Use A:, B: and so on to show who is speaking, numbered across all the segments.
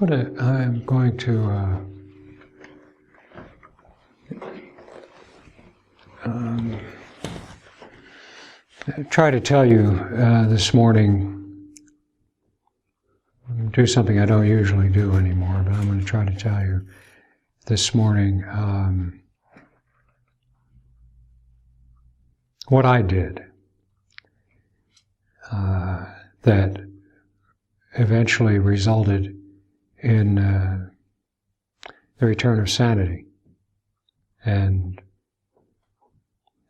A: I'm going to try to tell you this morning, do something I don't usually do anymore, but I'm going to try to tell you this morning what I did that eventually resulted in the return of sanity and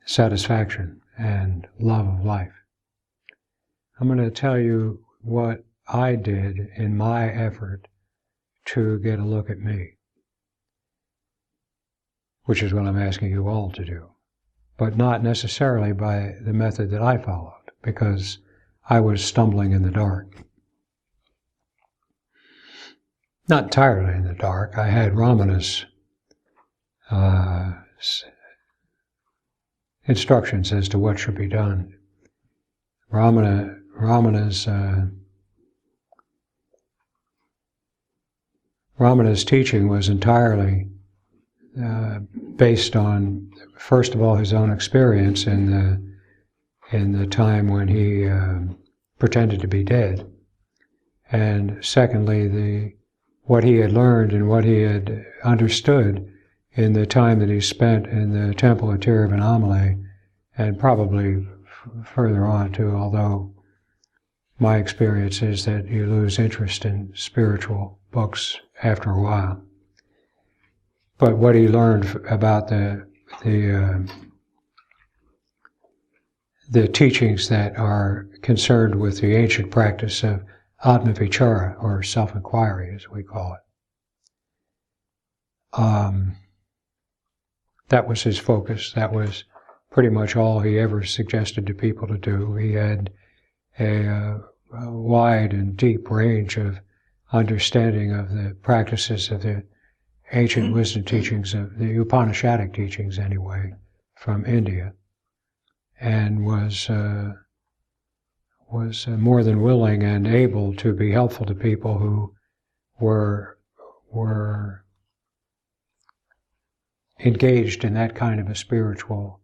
A: satisfaction and love of life. I'm going to tell you what I did in my effort to get a look at me, which is what I'm asking you all to do, but not necessarily by the method that I followed, because I was stumbling in the dark. Not entirely in the dark. I had Ramana's instructions as to what should be done. Ramana's teaching was entirely based on, first of all, his own experience in the time when he pretended to be dead, and secondly, what he had learned and what he had understood in the time that he spent in the temple of Tiruvannamalai, and probably further on too, although my experience is that you lose interest in spiritual books after a while. But what he learned about the teachings that are concerned with the ancient practice of Atmavichara, or self-inquiry as we call it. That was his focus. That was pretty much all he ever suggested to people to do. He had a wide and deep range of understanding of the practices of the ancient wisdom teachings, of the Upanishadic teachings anyway, from India, and was more than willing and able to be helpful to people who were engaged in that kind of a spiritual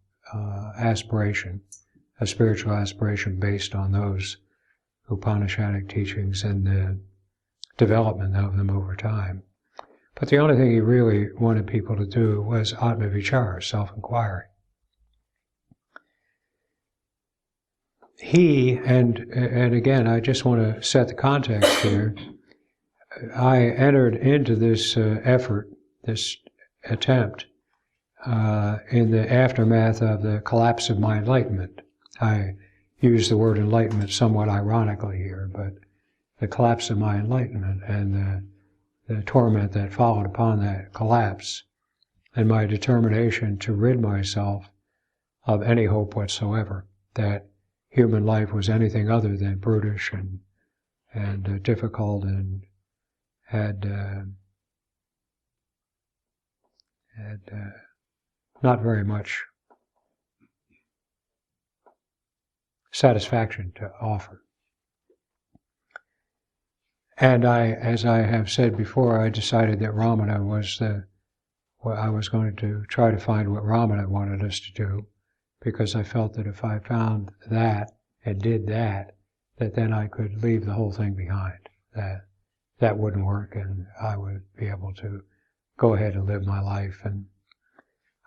A: aspiration based on those Upanishadic teachings and the development of them over time. But the only thing he really wanted people to do was Atmavichara, self-inquiry. He, and again, I just want to set the context here, I entered into this effort, this attempt, in the aftermath of the collapse of my enlightenment. I use the word enlightenment somewhat ironically here, but the collapse of my enlightenment and the torment that followed upon that collapse, and my determination to rid myself of any hope whatsoever that human life was anything other than brutish and difficult, and had not very much satisfaction to offer. And as I have said before, I decided that Ramana was I was going to try to find what Ramana wanted us to do, because I felt that if I found that and did that then I could leave the whole thing behind. That wouldn't work, and I would be able to go ahead and live my life. And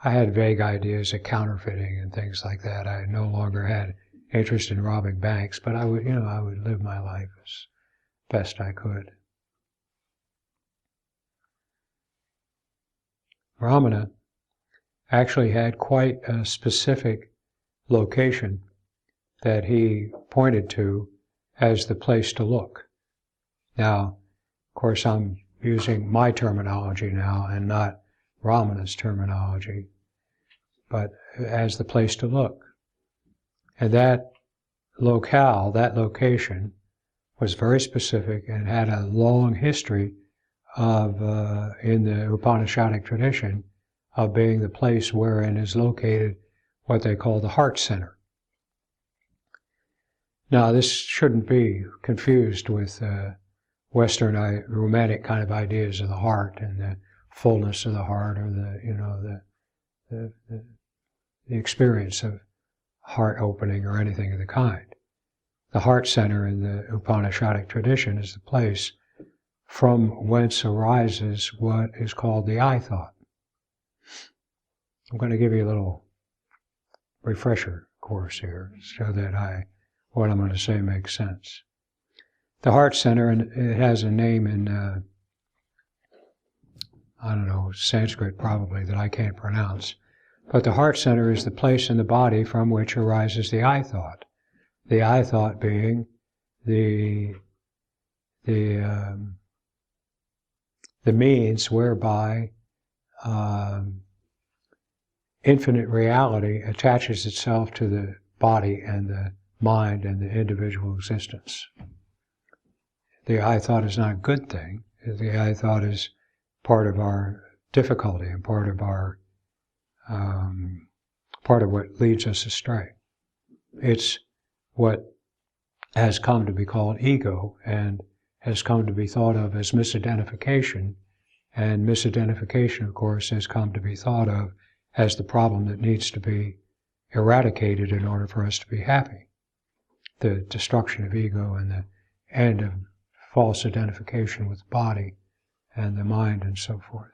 A: I had vague ideas of counterfeiting and things like that. I no longer had interest in robbing banks, but I would live my life as best I could. Ramana actually had quite a specific location that he pointed to as the place to look. Now, of course, I'm using my terminology now and not Ramana's terminology, but as the place to look. And that locale, that location, was very specific and had a long history of, in the Upanishadic tradition, of being the place wherein is located what they call the heart center. Now, this shouldn't be confused with Western romantic kind of ideas of the heart and the fullness of the heart, or the experience of heart opening or anything of the kind. The heart center in the Upanishadic tradition is the place from whence arises what is called the I thought. I'm going to give you a little refresher course here so that what I'm going to say makes sense. The heart center, and it has a name in, I don't know, Sanskrit probably that I can't pronounce, but the heart center is the place in the body from which arises the I thought. The I thought being the means whereby infinite reality attaches itself to the body and the mind and the individual existence. The I thought is not a good thing. The I thought is part of our difficulty and part of what leads us astray. It's what has come to be called ego and has come to be thought of as misidentification, and misidentification, of course, has come to be thought of as the problem that needs to be eradicated in order for us to be happy. The destruction of ego and the end of false identification with the body and the mind and so forth.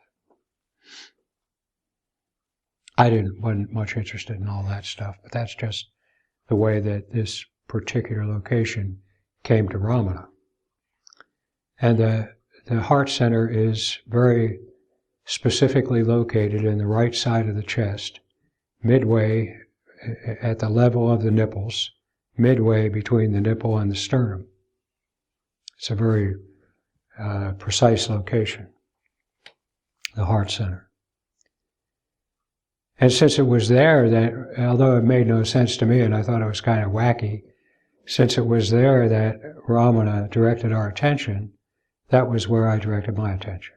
A: I wasn't much interested in all that stuff, but that's just the way that this particular location came to Ramana. And the heart center is very specifically located in the right side of the chest, midway at the level of the nipples, midway between the nipple and the sternum. It's a very precise location, the heart center. And since it was there, that although it made no sense to me and I thought it was kind of wacky, since it was there that Ramana directed our attention, that was where I directed my attention.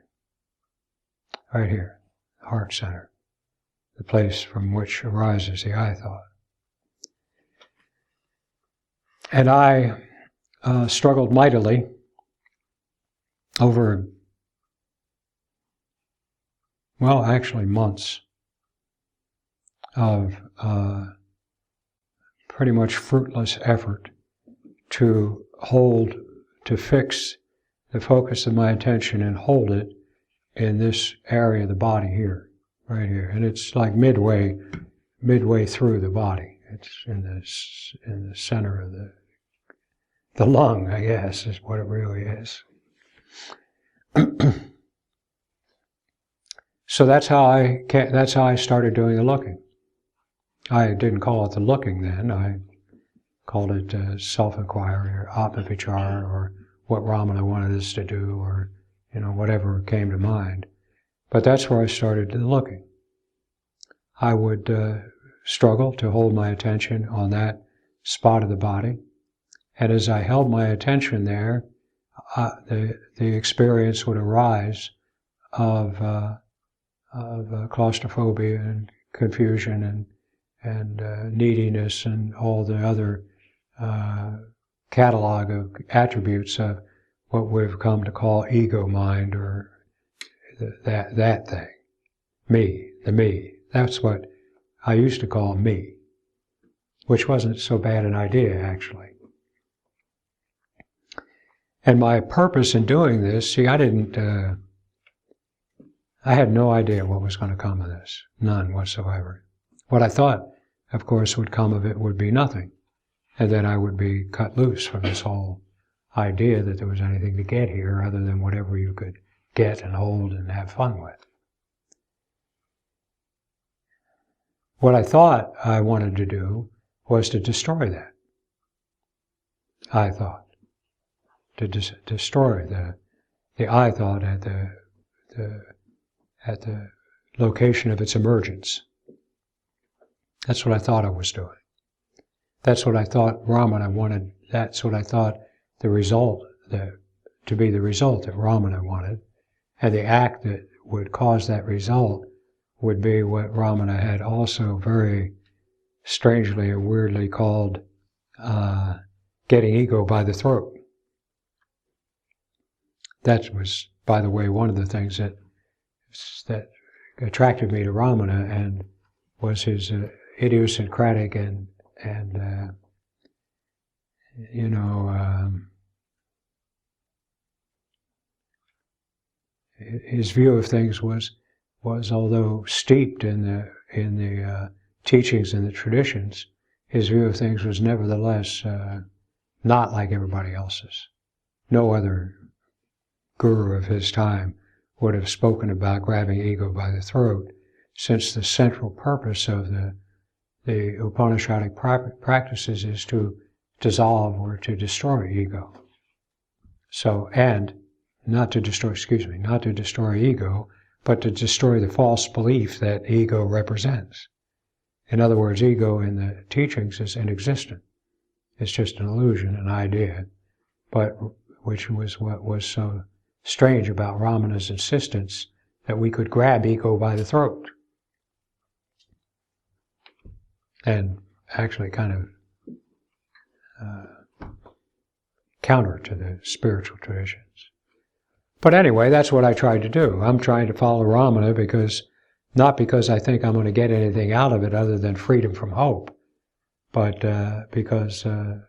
A: Right here, the heart center, the place from which arises the I thought. And I struggled mightily over, well, actually months of pretty much fruitless effort to fix the focus of my attention and hold it in this area of the body here, right here. And it's like midway through the body. It's in the center of the lung, I guess, is what it really is. So that's how I started doing the looking. I didn't call it the looking then. I called it self-inquiry or atma-vichara, or what Ramana wanted us to do, or whatever came to mind. But that's where I started the looking. I would struggle to hold my attention on that spot of the body, and as I held my attention there, the experience would arise of claustrophobia and confusion and neediness and all the other catalog of attributes of what we've come to call ego mind, or that thing, me, the me. That's what I used to call me, which wasn't so bad an idea actually. And my purpose in doing this, see, I had no idea what was going to come of this, none whatsoever. What I thought, of course, would come of it would be nothing, and then I would be cut loose from this whole idea that there was anything to get here other than whatever you could get and hold and have fun with. What I thought I wanted to do was to destroy that. I thought. To destroy the I thought at the location of its emergence. That's what I thought I was doing. That's what I thought Ramana wanted. That's what I thought the result, to be the result that Ramana wanted. And the act that would cause that result would be what Ramana had also very strangely or weirdly called getting ego by the throat. That was, by the way, one of the things that attracted me to Ramana, and was his idiosyncratic and his view of things was although steeped in the teachings and the traditions, his view of things was nevertheless not like everybody else's. No other guru of his time would have spoken about grabbing ego by the throat, since the central purpose of the Upanishadic practices is to dissolve or to destroy ego. So, and not to destroy ego, but to destroy the false belief that ego represents. In other words, ego in the teachings is inexistent. It's just an illusion, an idea, but which was what was so strange about Ramana's insistence that we could grab ego by the throat. And actually kind of counter to the spiritual traditions. But anyway, that's what I tried to do. I'm trying to follow Ramana not because I think I'm going to get anything out of it other than freedom from hope, but because I'm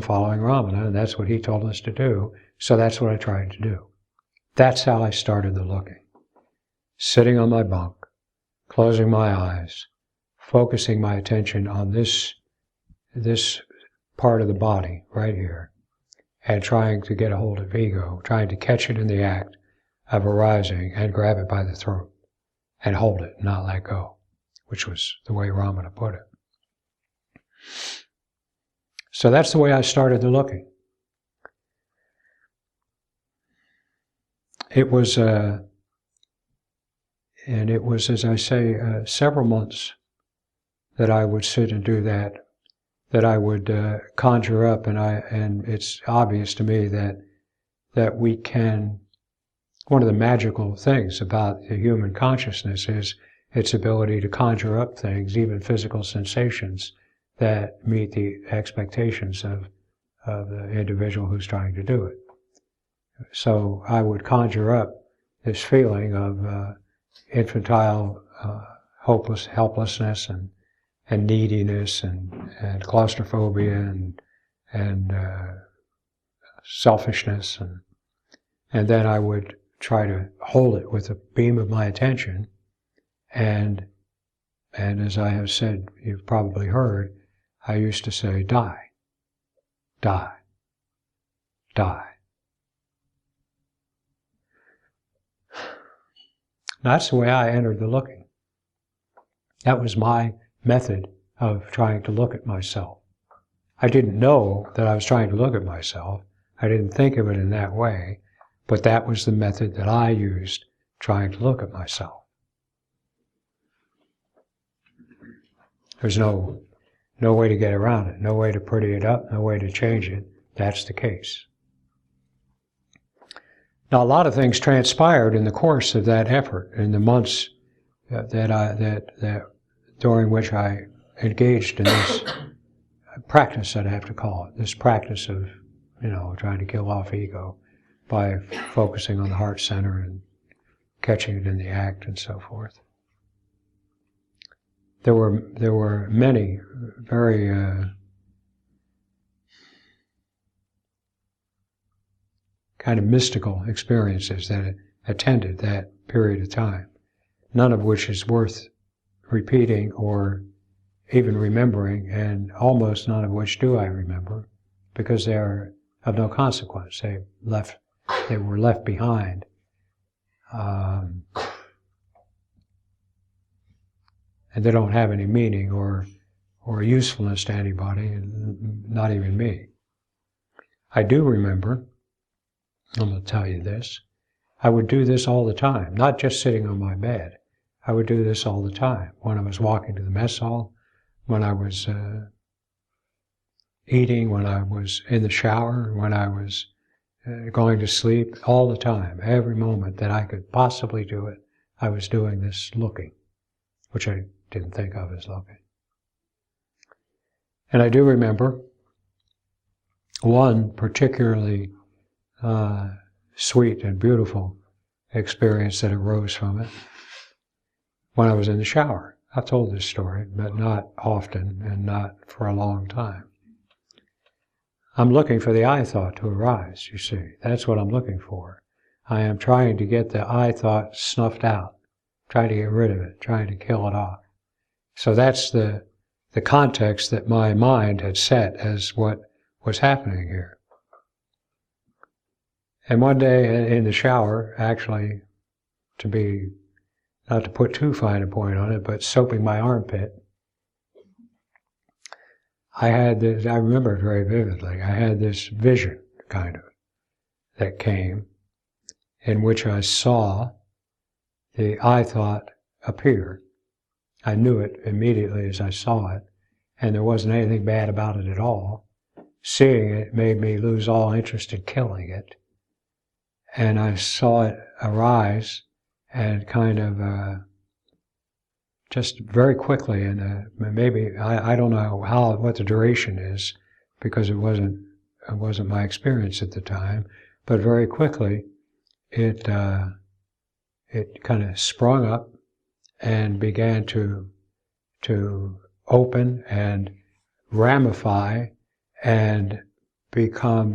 A: following Ramana, and that's what he told us to do, so that's what I tried to do. That's how I started the looking. Sitting on my bunk, closing my eyes, focusing my attention on this part of the body right here, and trying to get a hold of ego, trying to catch it in the act of arising and grab it by the throat and hold it, not let go, which was the way Ramana put it. So that's the way I started the looking. It was, as I say, several months that I would sit and do that I would conjure up, and it's obvious to me that we can. One of the magical things about the human consciousness is its ability to conjure up things, even physical sensations, that meet the expectations of the individual who's trying to do it. So I would conjure up this feeling of infantile helplessness and neediness and claustrophobia and selfishness, and then I would try to hold it with a beam of my attention, and as I have said, you've probably heard, I used to say, die, die, die. That's the way I entered the looking. That was my method of trying to look at myself. I didn't know that I was trying to look at myself. I didn't think of it in that way, but that was the method that I used trying to look at myself. There's no way to get around it, no way to pretty it up, no way to change it. That's the case. Now, a lot of things transpired in the course of that effort, in the months that during which I engaged in this practice, I'd have to call it, this practice of, trying to kill off ego by focusing on the heart center and catching it in the act and so forth. There were many very kind of mystical experiences that attended that period of time, none of which is worth repeating or even remembering, and almost none of which do I remember, because they are of no consequence. They were left behind. And they don't have any meaning or usefulness to anybody, not even me. I do remember, I'm going to tell you this, I would do this all the time, not just sitting on my bed. I would do this all the time. When I was walking to the mess hall, when I was eating, when I was in the shower, when I was going to sleep, all the time, every moment that I could possibly do it, I was doing this looking, which I didn't think of as looking. And I do remember one particularly sweet and beautiful experience that arose from it when I was in the shower. I've told this story, but not often and not for a long time. I'm looking for the I thought to arise, you see. That's what I'm looking for. I am trying to get the I thought snuffed out, trying to get rid of it, trying to kill it off. So that's the context that my mind had set as what was happening here. And one day in the shower, actually, not to put too fine a point on it, but soaping my armpit, I remember it very vividly, I had this vision, kind of, that came, in which I saw the I thought appear. I knew it immediately as I saw it, and there wasn't anything bad about it at all. Seeing it made me lose all interest in killing it. And I saw it arise and kind of just very quickly, and maybe, I don't know what the duration is, because it wasn't my experience at the time, but very quickly it kind of sprung up and began to open and ramify and become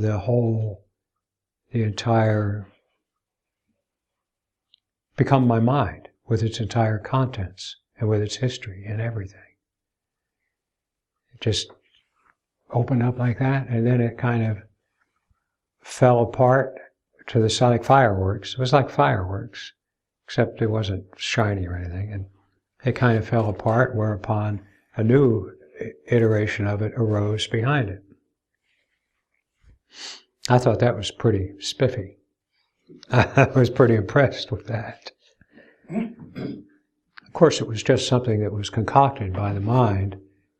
A: become my mind with its entire contents and with its history and everything. It just opened up like that, and then it kind of fell apart to the side like fireworks. It was like fireworks, except it wasn't shiny or anything, and it kind of fell apart, whereupon a new iteration of it arose behind it. I thought that was pretty spiffy. I was pretty impressed with that. Of course, it was just something that was concocted by the mind,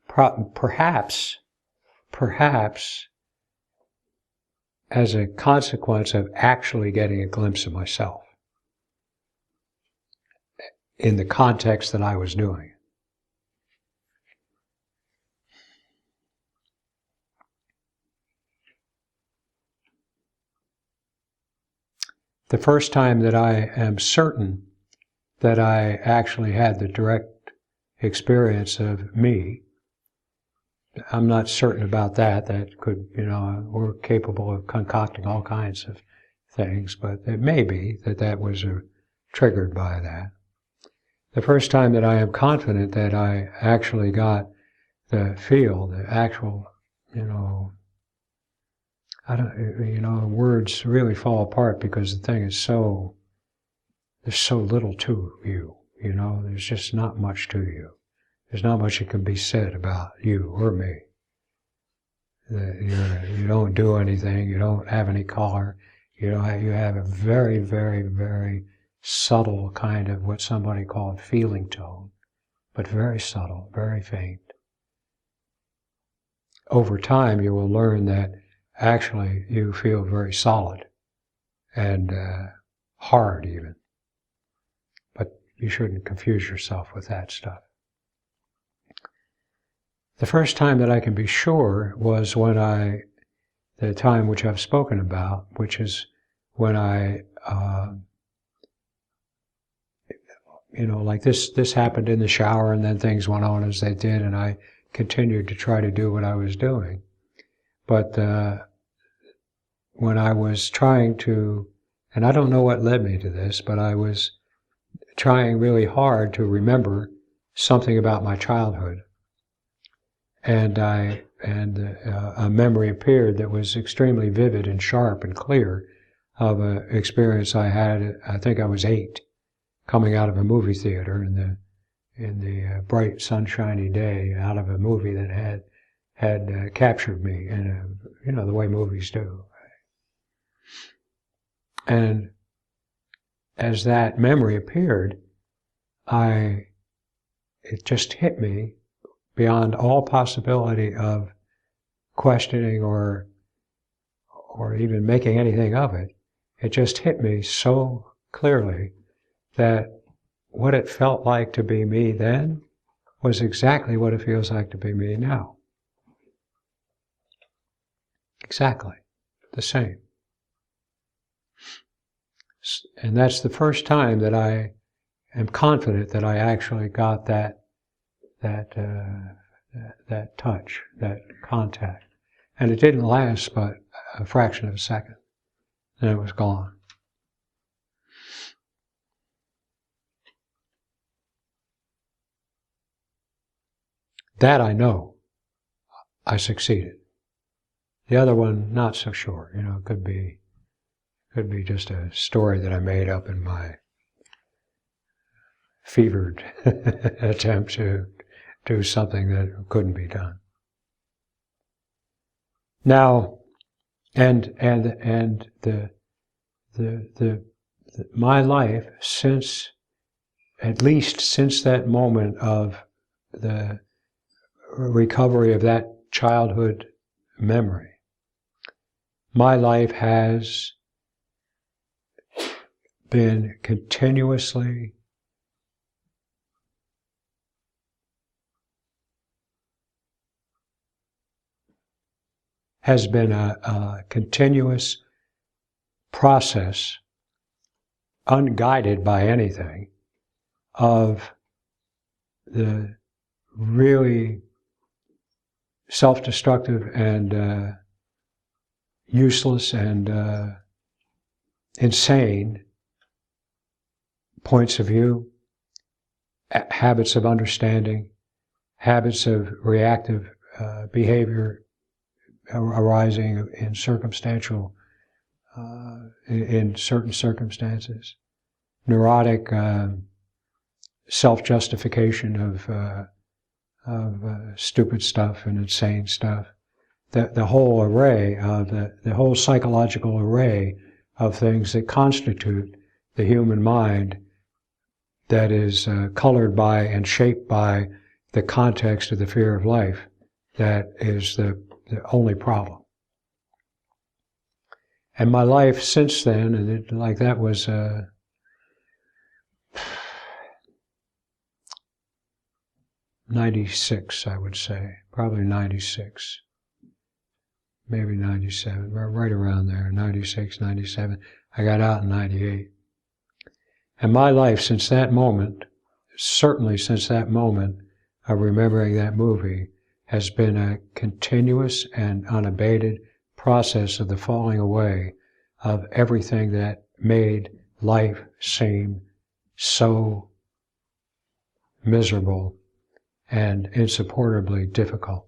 A: perhaps as a consequence of actually getting a glimpse of myself in the context that I was doing. The first time that I am certain that I actually had the direct experience of me, I'm not certain about that. That could, we're capable of concocting all kinds of things, but it may be that was triggered by that. The first time that I am confident that I actually got the actual, words really fall apart because the thing is there's so little to you, there's just not much to you. There's not much that can be said about you or me. You don't do anything, you don't have any color, you have a very, very, very subtle kind of what somebody called feeling tone, but very subtle, very faint. Over time, you will learn that actually you feel very solid and hard even. But you shouldn't confuse yourself with that stuff. The first time that I can be sure was the time which I've spoken about, which is when I, like this happened in the shower, and then things went on as they did, and I continued to try to do what I was doing. But when I was trying to, and I don't know what led me to this, but I was trying really hard to remember something about my childhood. And a memory appeared that was extremely vivid and sharp and clear of an experience I had. I think I was 8, coming out of a movie theater in the bright sunshiny day, out of a movie that had captured me in the way movies do. And as that memory appeared, it just hit me beyond all possibility of questioning or even making anything of it. It just hit me so clearly that what it felt like to be me then was exactly what it feels like to be me now. Exactly the same. And that's the first time that I am confident that I actually got that touch, that contact. And it didn't last but a fraction of a second. And it was gone. That I know. I succeeded. The other one, not so sure. It could be just a story that I made up in my fevered attempt to do something that couldn't be done. Now, and my life at least since that moment of the recovery of that childhood memory, my life has been continuously a continuous process, unguided by anything, of the really self-destructive and useless and insane points of view, habits of understanding, habits of reactive behavior arising in in certain circumstances, neurotic self-justification of stupid stuff and insane stuff. The whole array of the whole psychological array of things that constitute the human mind, that is colored by and shaped by the context of the fear of life, that is the only problem. And my life since then, and that was 96, I would say, probably 96, maybe 97, right around there, 96, 97. I got out in 98. And my life since that moment, certainly since that moment of remembering that movie, has been a continuous and unabated process of the falling away of everything that made life seem so miserable and insupportably difficult.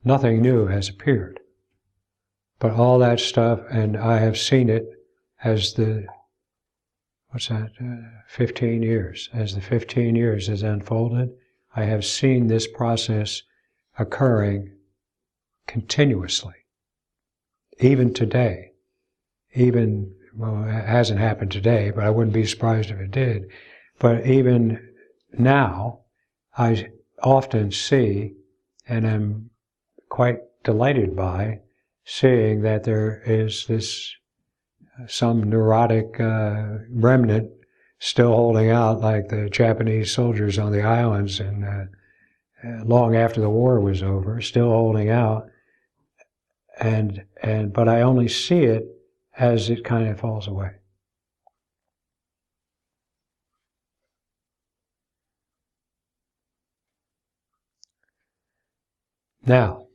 A: Nothing new has appeared, but all that stuff, and I have seen it as 15 years. As the 15 years has unfolded, I have seen this process occurring continuously. Even today, it hasn't happened today, but I wouldn't be surprised if it did. But even now, I often see, and am quite delighted by, seeing that there is some neurotic remnant still holding out, like the Japanese soldiers on the islands, and long after the war was over, still holding out. But I only see it as it kind of falls away. Now,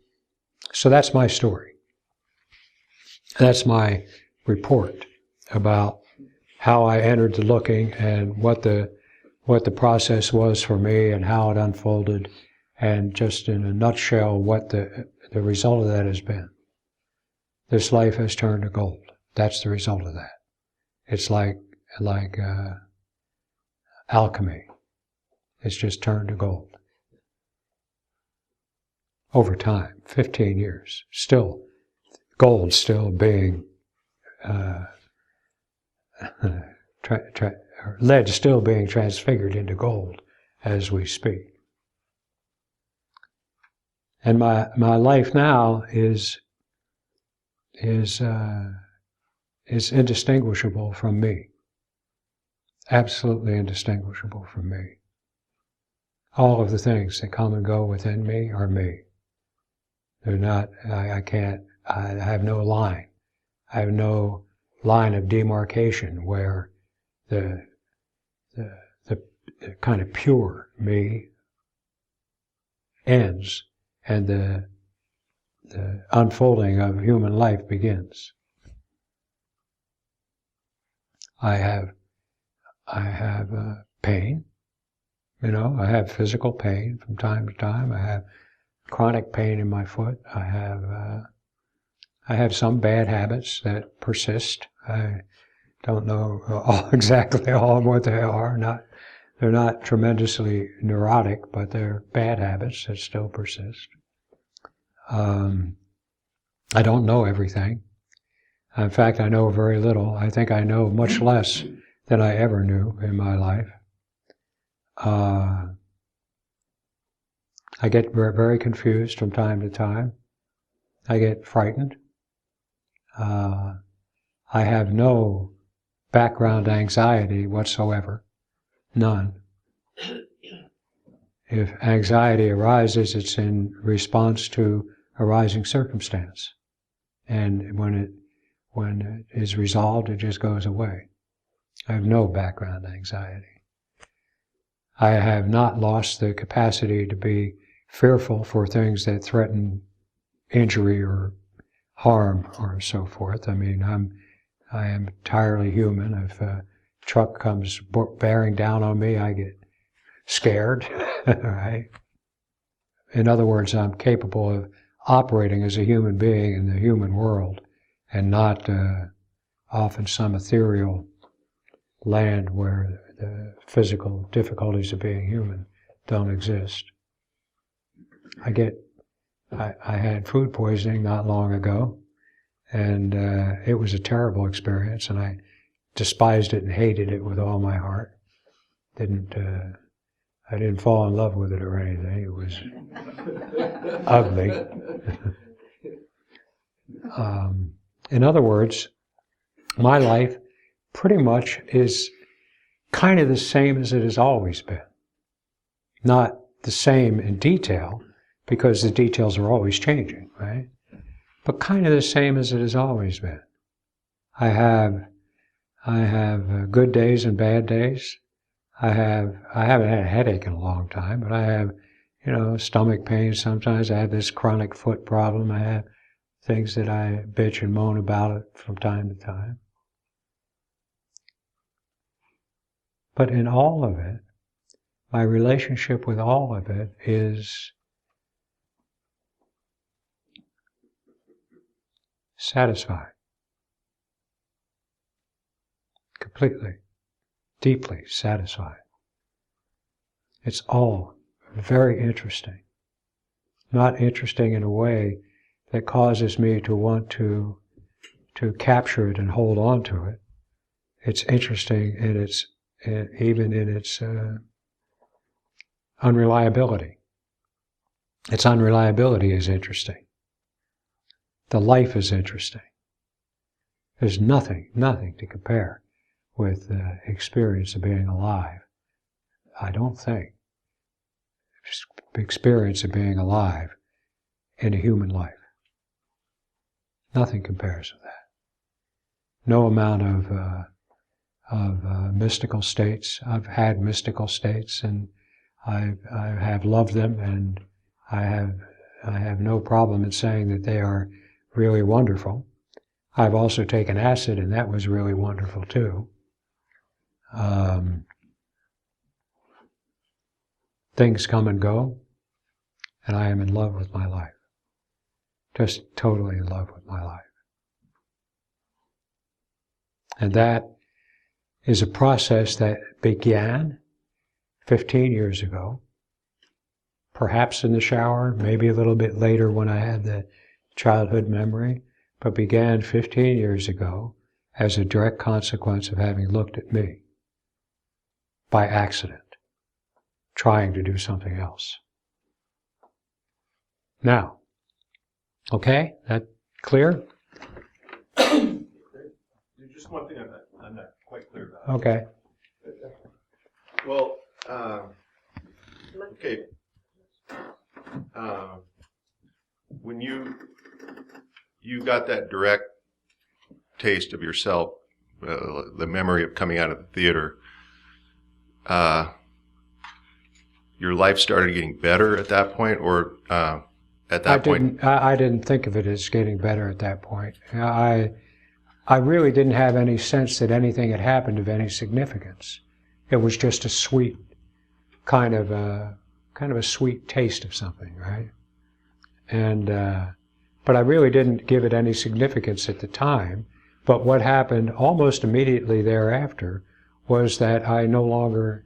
A: so that's my story. That's my report about how I entered the looking and what the process was for me and how it unfolded, and just in a nutshell what the result of that has been. This life has turned to gold. That's the result of that. It's like alchemy. It's just turned to gold. Over time, 15 years, still, gold still being, lead still being transfigured into gold as we speak. And my life now is indistinguishable from me. Absolutely indistinguishable from me. All of the things that come and go within me are me. They're not, I have no line. I have no line of demarcation where the kind of pure me ends and the unfolding of human life begins. I have pain, I have physical pain from time to time. I have chronic pain in my foot. I have some bad habits that persist. I don't know exactly all of what they are. They're not tremendously neurotic, but they're bad habits that still persist. I don't know everything. In fact, I know very little. I think I know much less than I ever knew in my life. I get very confused from time to time. I get frightened. I have no background anxiety whatsoever. None. If anxiety arises, it's in response to a rising circumstance. And when it is resolved, it just goes away. I have no background anxiety. I have not lost the capacity to be fearful for things that threaten injury or harm or so forth. I mean, I am entirely human. If a truck comes bearing down on me, I get scared, right? In other words, I'm capable of operating as a human being in the human world and not off in some ethereal land where the physical difficulties of being human don't exist. I had food poisoning not long ago, and it was a terrible experience, and I despised it and hated it with all my heart. I didn't fall in love with it or anything. It was ugly. In other words, my life pretty much is kind of the same as it has always been. Not the same in detail, because the details are always changing, right? But kind of the same as it has always been. I have good days and bad days. I haven't had a headache in a long time, but I have, stomach pain sometimes. I have this chronic foot problem. I have things that I bitch and moan about it from time to time. But in all of it, my relationship with all of it is satisfied. Completely, deeply satisfied. It's all very interesting. Not interesting in a way that causes me to want to capture it and hold on to it. It's interesting even in its unreliability. Its unreliability is interesting. The life is interesting. There's nothing to compare with the experience of being alive. I don't think. Experience of being alive in a human life. Nothing compares with that. No amount of mystical states. I've had mystical states, and I have loved them, and I have no problem in saying that they are really wonderful. I've also taken acid, and that was really wonderful too. Things come and go, and I am in love with my life. Just totally in love with my life. And that is a process that began 15 years ago, perhaps in the shower, maybe a little bit later when I had the childhood memory, but began 15 years ago as a direct consequence of having looked at me by accident, trying to do something else. Now, okay, that clear?
B: Just one thing I'm not quite clear about.
A: Okay.
B: Well, okay. When you got that direct taste of yourself, the memory of coming out of the theater, your life started getting better at that point, or at that point?
A: I didn't think of it as getting better at that point. I really didn't have any sense that anything had happened of any significance. It was just a sweet kind of a sweet taste of something, right? And but I really didn't give it any significance at the time. But what happened almost immediately thereafter was that I no longer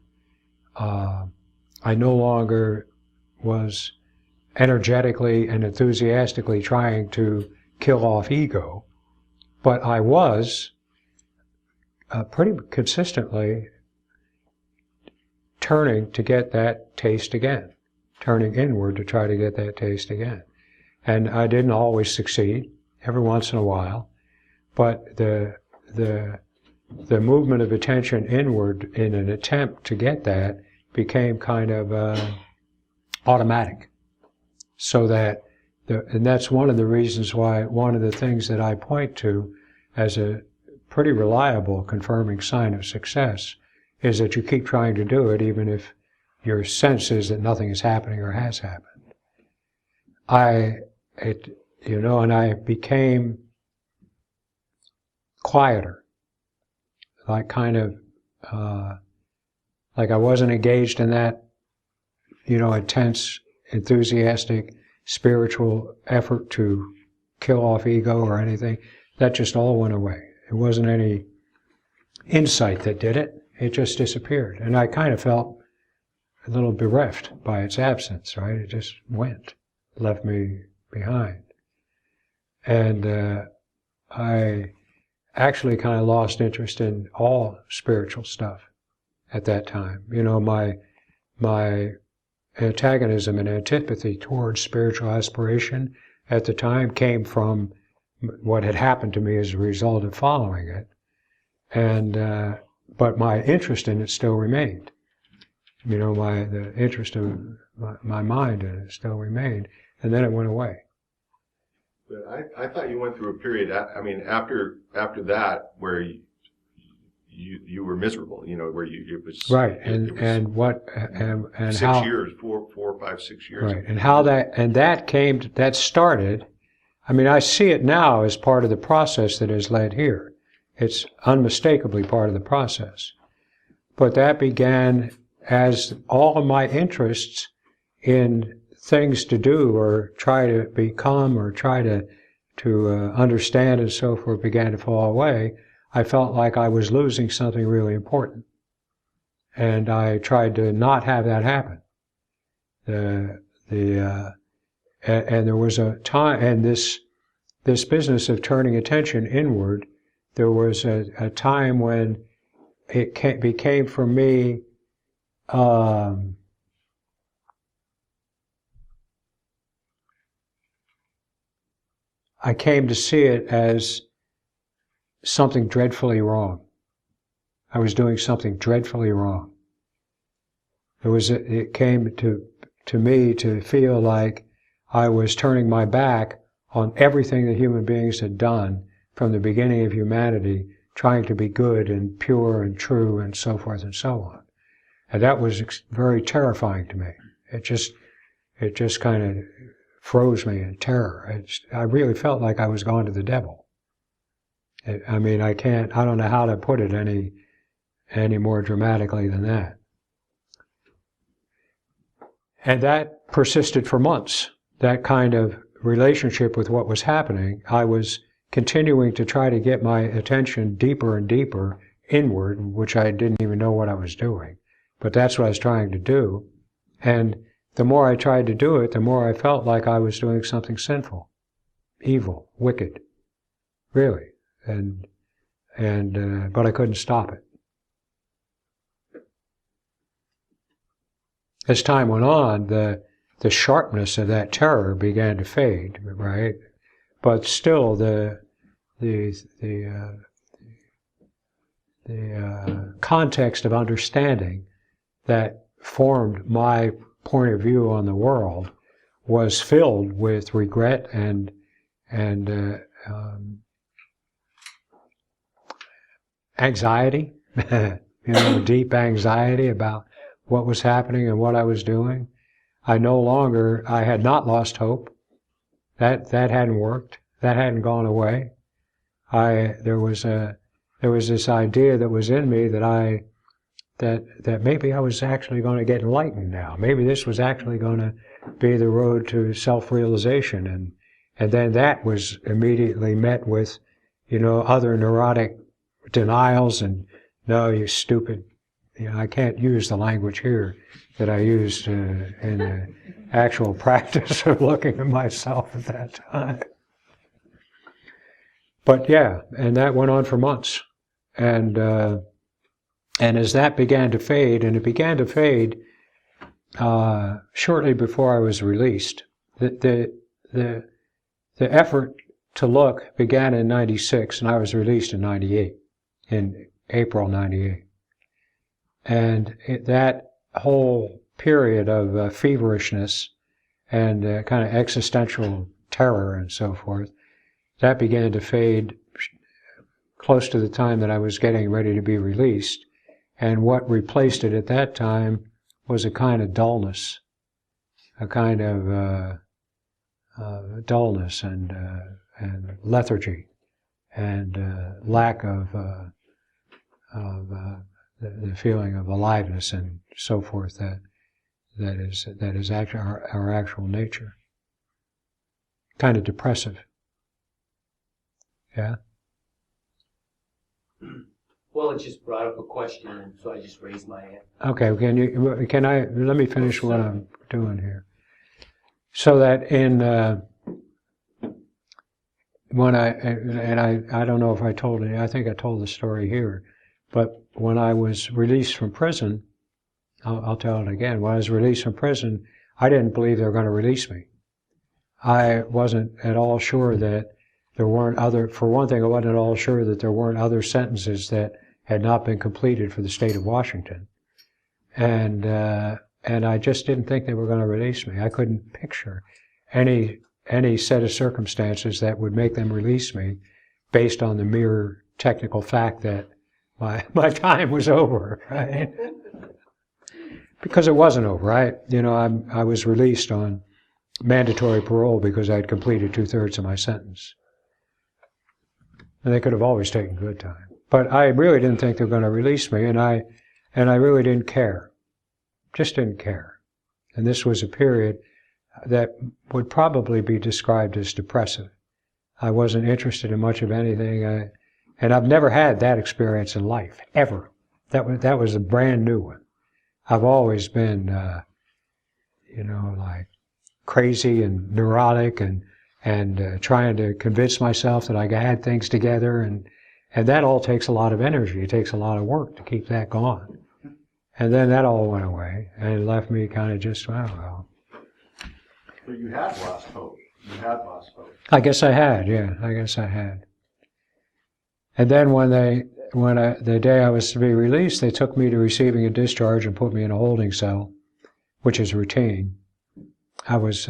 A: was energetically and enthusiastically trying to kill off ego, but I was pretty consistently turning to get that taste again, turning inward to try to get that taste again. And I didn't always succeed, every once in a while, but the movement of attention inward in an attempt to get that became kind of automatic. So that, and that's one of the reasons why, one of the things that I point to as a pretty reliable confirming sign of success is that you keep trying to do it even if your sense is that nothing is happening or has happened. And I became quieter, like kind of, like I wasn't engaged in that, intense, enthusiastic, spiritual effort to kill off ego or anything. That just all went away. It wasn't any insight that did it. It just disappeared. And I kind of felt a little bereft by its absence, right? It just went, left me behind. And I actually kind of lost interest in all spiritual stuff at that time. My antagonism and antipathy towards spiritual aspiration at the time came from what had happened to me as a result of following it. And but my interest in it still remained. The interest of my mind in it still remained, and then it went away.
B: But I thought you went through a period. After that, where you were miserable. Where it was
A: right,
B: and 6
A: how,
B: years, 4, 5, 6 years.
A: Right, and how that started. I mean, I see it now as part of the process that has led here. It's unmistakably part of the process. But that began as all of my interests in things to do or try to become or try to understand and so forth began to fall away. I felt like I was losing something really important. And I tried to not have that happen. And there was a time, and this business of turning attention inward, there was a time when it became for me I came to see it as something dreadfully wrong. I was doing something dreadfully wrong. It came to me to feel like I was turning my back on everything that human beings had done from the beginning of humanity, trying to be good and pure and true and so forth and so on. And that was very terrifying to me. It just kind of froze me in terror. I really felt like I was going to the devil. I don't know how to put it any more dramatically than that. And that persisted for months. That kind of relationship with what was happening, I was continuing to try to get my attention deeper and deeper inward, which I didn't even know what I was doing. But that's what I was trying to do. And the more I tried to do it, the more I felt like I was doing something sinful, evil, wicked, really. But I couldn't stop it. As time went on, the sharpness of that terror began to fade, right? But still, the context of understanding that formed my point of view on the world was filled with regret and anxiety, deep anxiety about what was happening and what I was doing. I had not lost hope. That hadn't worked. That hadn't gone away. There was this idea that was in me that maybe I was actually going to get enlightened now. Maybe this was actually going to be the road to self-realization. And then that was immediately met with, other neurotic denials and, no, you stupid. I can't use the language here that I used in the actual practice of looking at myself at that time. But yeah, and that went on for months. And as that began to fade, and it began to fade shortly before I was released, the effort to look began in 96, and I was released in 98, in April 98. And that whole period of feverishness and kind of existential terror and so forth, that began to fade close to the time that I was getting ready to be released. And what replaced it at that time was a kind of dullness, a kind of dullness and lethargy and lack of the feeling of aliveness and so forth that is actually our actual nature. Kind of depressive. Yeah.
C: Well, it just brought up a question, and so I just raised my hand.
A: Okay, let me finish what I'm doing here. So that I don't know if I told it, I think I told the story here, but when I was released from prison, I'll tell it again. When I was released from prison, I didn't believe they were going to release me. I wasn't at all sure that there weren't for one thing, I wasn't at all sure that there weren't other sentences that had not been completed for the state of Washington. And I just didn't think they were going to release me. I couldn't picture any set of circumstances that would make them release me based on the mere technical fact that my time was over, right? Because it wasn't over, right? I was released on mandatory parole because I'd completed 2/3 of my sentence. And they could have always taken good time. But I really didn't think they were going to release me, and I really didn't care. Just didn't care. And this was a period that would probably be described as depressive. I wasn't interested in much of anything, and I've never had that experience in life, ever. That was a brand new one. I've always been, like crazy and neurotic and trying to convince myself that I had things together, and that all takes a lot of energy. It takes a lot of work to keep that going. And then that all went away, and it left me kind of just, well.
B: So you had lost hope.
A: I guess I had, yeah. I guess I had. And then the day I was to be released, they took me to receiving a discharge and put me in a holding cell, which is routine. I was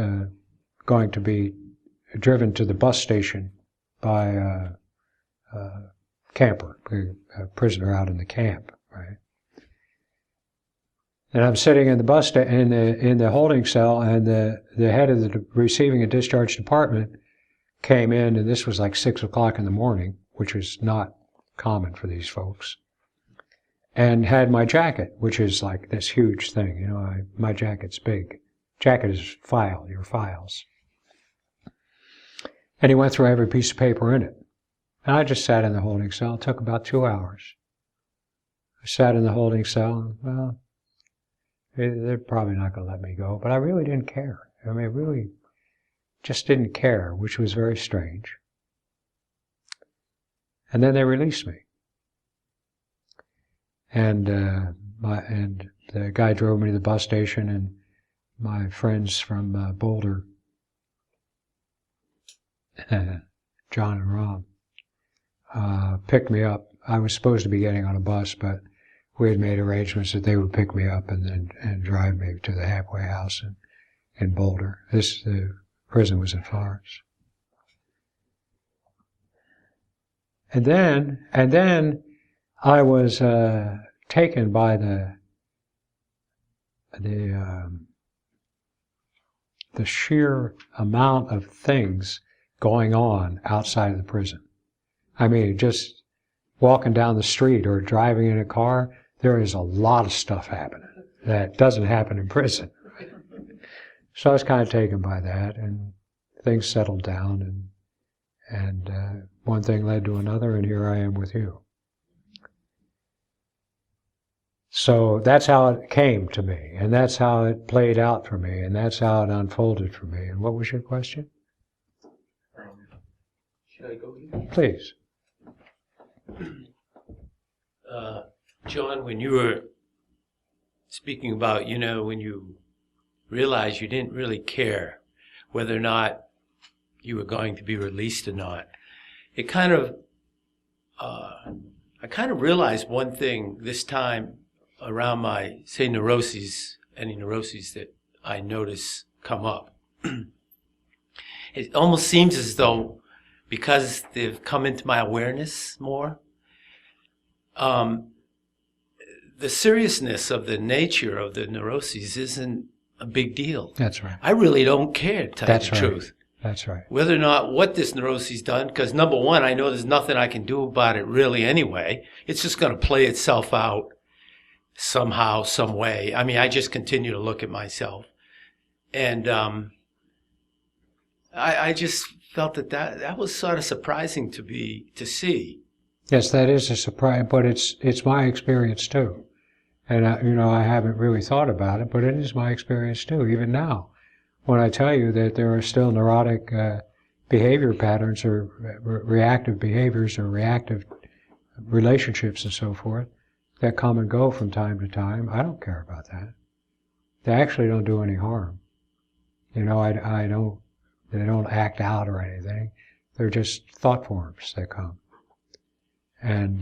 A: going to be driven to the bus station by a camper, a prisoner out in the camp, right? And I'm sitting in the in the holding cell, and the head of the receiving and discharge department came in, and this was like 6 o'clock in the morning, which was not common for these folks, and had my jacket, which is like this huge thing, my jacket's big. Jacket is your files. And he went through every piece of paper in it. And I just sat in the holding cell. It took about 2 hours. I sat in the holding cell, and, well, they're probably not going to let me go, but I really didn't care. I really just didn't care, which was very strange. And then they released me. And the guy drove me to the bus station, and my friends from Boulder, John and Rob, picked me up. I was supposed to be getting on a bus, but we had made arrangements that they would pick me up and drive me to the halfway house in Boulder. The prison was in Florence. And then I was taken by the sheer amount of things going on outside of the prison. I mean, just walking down the street or driving in a car, there is a lot of stuff happening that doesn't happen in prison. So I was kind of taken by that, and things settled down, and one thing led to another, and here I am with you. So that's how it came to me, and that's how it played out for me, and that's how it unfolded for me. And what was your question?
C: Should I go here?
A: Please.
D: John, when you were speaking about, when you realized you didn't really care whether or not you were going to be released or not, it kind of, I kind of realized one thing this time around my, say, neuroses, any neuroses that I notice come up. It almost seems as though, because they've come into my awareness more, the seriousness of the nature of the neuroses isn't a big deal.
A: That's right.
D: I really don't care, to tell you the
A: right.
D: truth.
A: That's right.
D: Whether or not what this neuroses done, because number one, I know there's nothing I can do about it really anyway. It's just going to play itself out somehow, some way. I mean, I just continue to look at myself. And I just felt that was sort of surprising to see.
A: Yes, that is a surprise, but it's my experience too. And I haven't really thought about it, but it is my experience too, even now. When I tell you that there are still neurotic behavior patterns or reactive behaviors or reactive relationships and so forth that come and go from time to time, I don't care about that. They actually don't do any harm. They don't act out or anything. They're just thought forms that come. And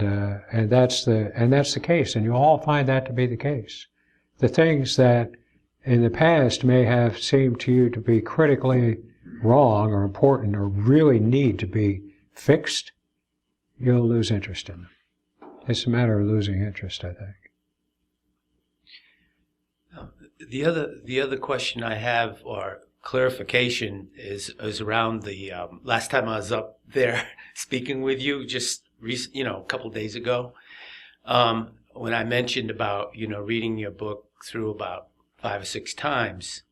A: that's the case, and you all find that to be the case. The things that in the past may have seemed to you to be critically wrong or important or really need to be fixed, you'll lose interest in them. It's a matter of losing interest, I think.
D: The other question I have, or clarification, is around the last time I was up there speaking with you, just a couple of days ago, when I mentioned about reading your book through about 5 or 6 times,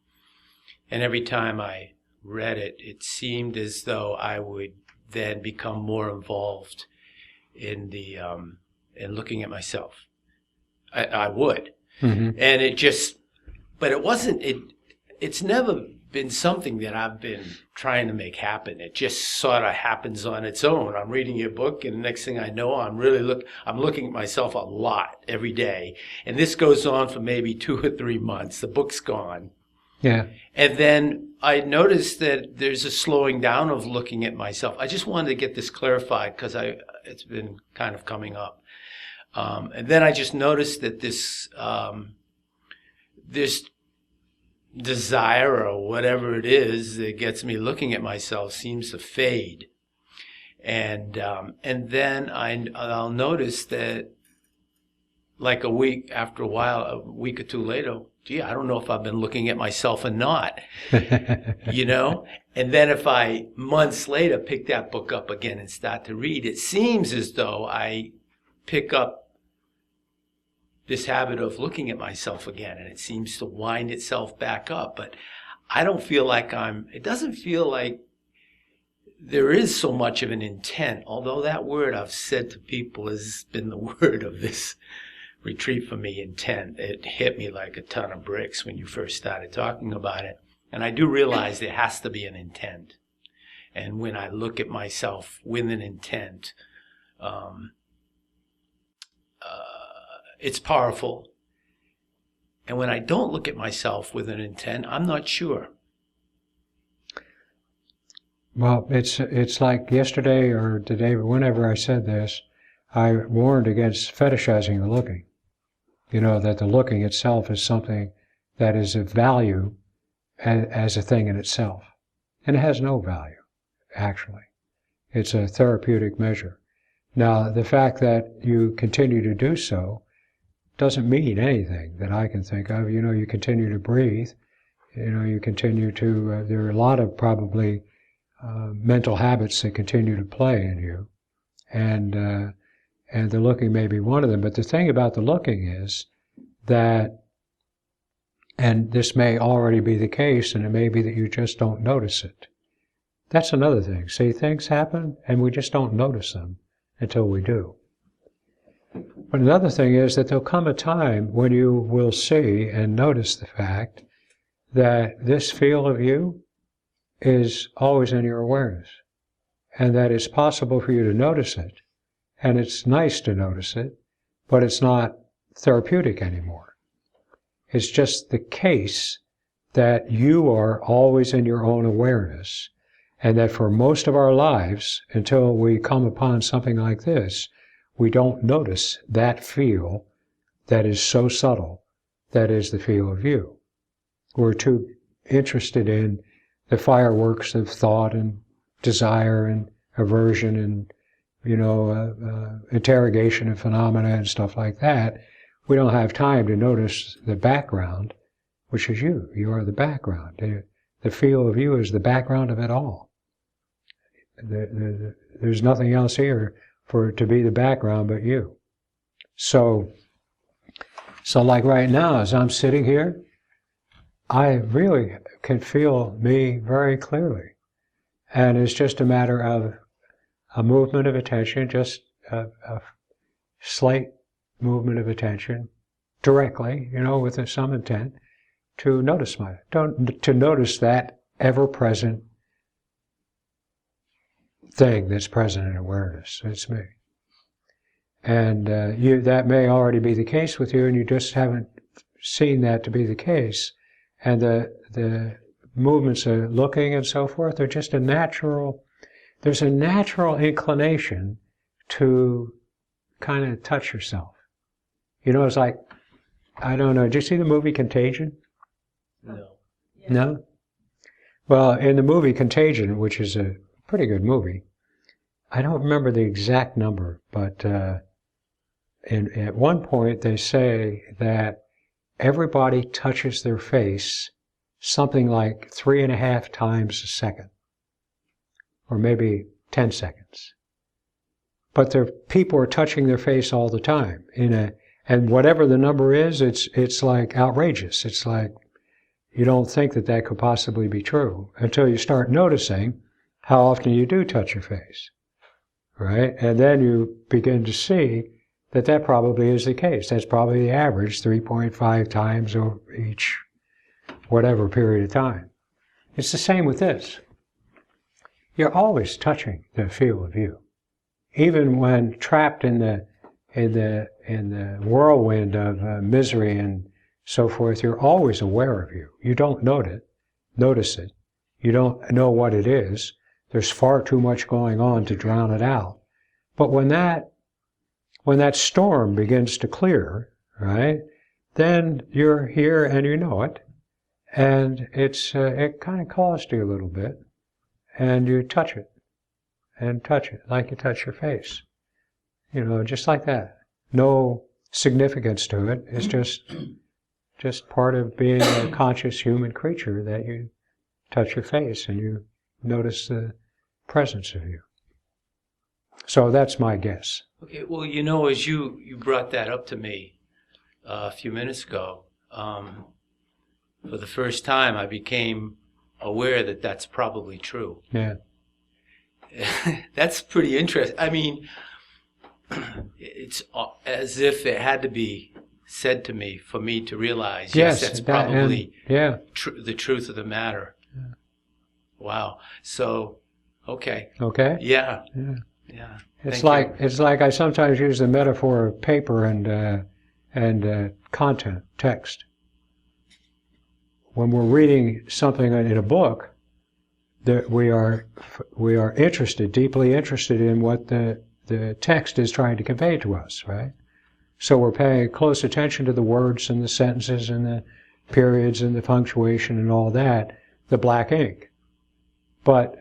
D: and every time I read it, it seemed as though I would then become more involved in the in looking at myself. I would,
A: Mm-hmm.
D: and but it wasn't. It's never been something that I've been trying to make happen. It just sort of happens on its own. I'm reading your book, and the next thing I know, I'm looking at myself a lot every day. And this goes on for maybe 2 or 3 months. The book's gone.
A: Yeah.
D: And then I noticed that there's a slowing down of looking at myself. I just wanted to get this clarified because it's been kind of coming up. And then I just noticed that this desire or whatever it is that gets me looking at myself seems to fade. And then I'll notice that like a week or two later, gee, I don't know if I've been looking at myself or not, And then if I months later pick that book up again and start to read, it seems as though I pick up this habit of looking at myself again, and it seems to wind itself back up. But I don't feel like it doesn't feel like there is so much of an intent, although that word I've said to people has been the word of this retreat for me, intent. It hit me like a ton of bricks when you first started talking about it. And I do realize there has to be an intent. And when I look at myself with an intent, it's powerful. And when I don't look at myself with an intent, I'm not sure.
A: Well, it's like yesterday or today, whenever I said this, I warned against fetishizing the looking. That the looking itself is something that is of value as a thing in itself. And it has no value, actually. It's a therapeutic measure. Now, the fact that you continue to do so doesn't mean anything that I can think of. You continue to breathe. You continue to, there are a lot of probably mental habits that continue to play in you. And the looking may be one of them. But the thing about the looking is that, and this may already be the case, and it may be that you just don't notice it. That's another thing. See, things happen, and we just don't notice them until we do. But another thing is that there'll come a time when you will see and notice the fact that this feel of you is always in your awareness, and that it's possible for you to notice it, and it's nice to notice it, but it's not therapeutic anymore. It's just the case that you are always in your own awareness, and that for most of our lives, until we come upon something like this, we don't notice that feel that is so subtle, that is the feel of you. We're too interested in the fireworks of thought and desire and aversion and, interrogation of phenomena and stuff like that. We don't have time to notice the background, which is you. You are the background. The feel of you is the background of it all. There's nothing else here for it to be the background but you. So like right now, as I'm sitting here, I really can feel me very clearly. And it's just a matter of a movement of attention, just a slight movement of attention directly, with some intent to notice to notice that ever-present thing that's present in awareness. It's me. And that may already be the case with you, and you just haven't seen that to be the case. And the movements of looking and so forth are just there's a natural inclination to kind of touch yourself. It's like, I don't know, did you see the movie Contagion?
C: No.
A: No? Well, in the movie Contagion, which is a pretty good movie, I don't remember the exact number, but at one point they say that everybody touches their face something like 3.5 times a second, or maybe 10 seconds. But people are touching their face all the time. And whatever the number is, it's like outrageous. It's like you don't think that could possibly be true until you start noticing how often you do touch your face, right? And then you begin to see that probably is the case. That's probably the average, 3.5 times over each whatever period of time. It's the same with this. You're always touching the feel of you. Even when trapped in the whirlwind of misery and so forth, you're always aware of you. You don't notice it. You don't know what it is. There's far too much going on to drown it out. But when that storm begins to clear, right, then you're here and you know it, and it kind of calls to you a little bit, and you touch it, like you touch your face, just like that. No significance to it. It's just part of being a conscious human creature that you touch your face and you notice the presence of you. So that's my guess.
D: Okay, well, as you brought that up to me a few minutes ago, for the first time I became aware that that's probably true.
A: Yeah.
D: That's pretty interesting. I mean, it's as if it had to be said to me for me to realize, yes, that's probably the truth of the matter. Yeah. Wow. So, okay.
A: Okay.
D: Yeah.
A: Yeah.
D: Yeah.
A: It's like I sometimes use the metaphor of paper and content, text. When we're reading something in a book, that we are deeply interested in what the text is trying to convey to us, right? So we're paying close attention to the words and the sentences and the periods and the punctuation and all that, the black ink. But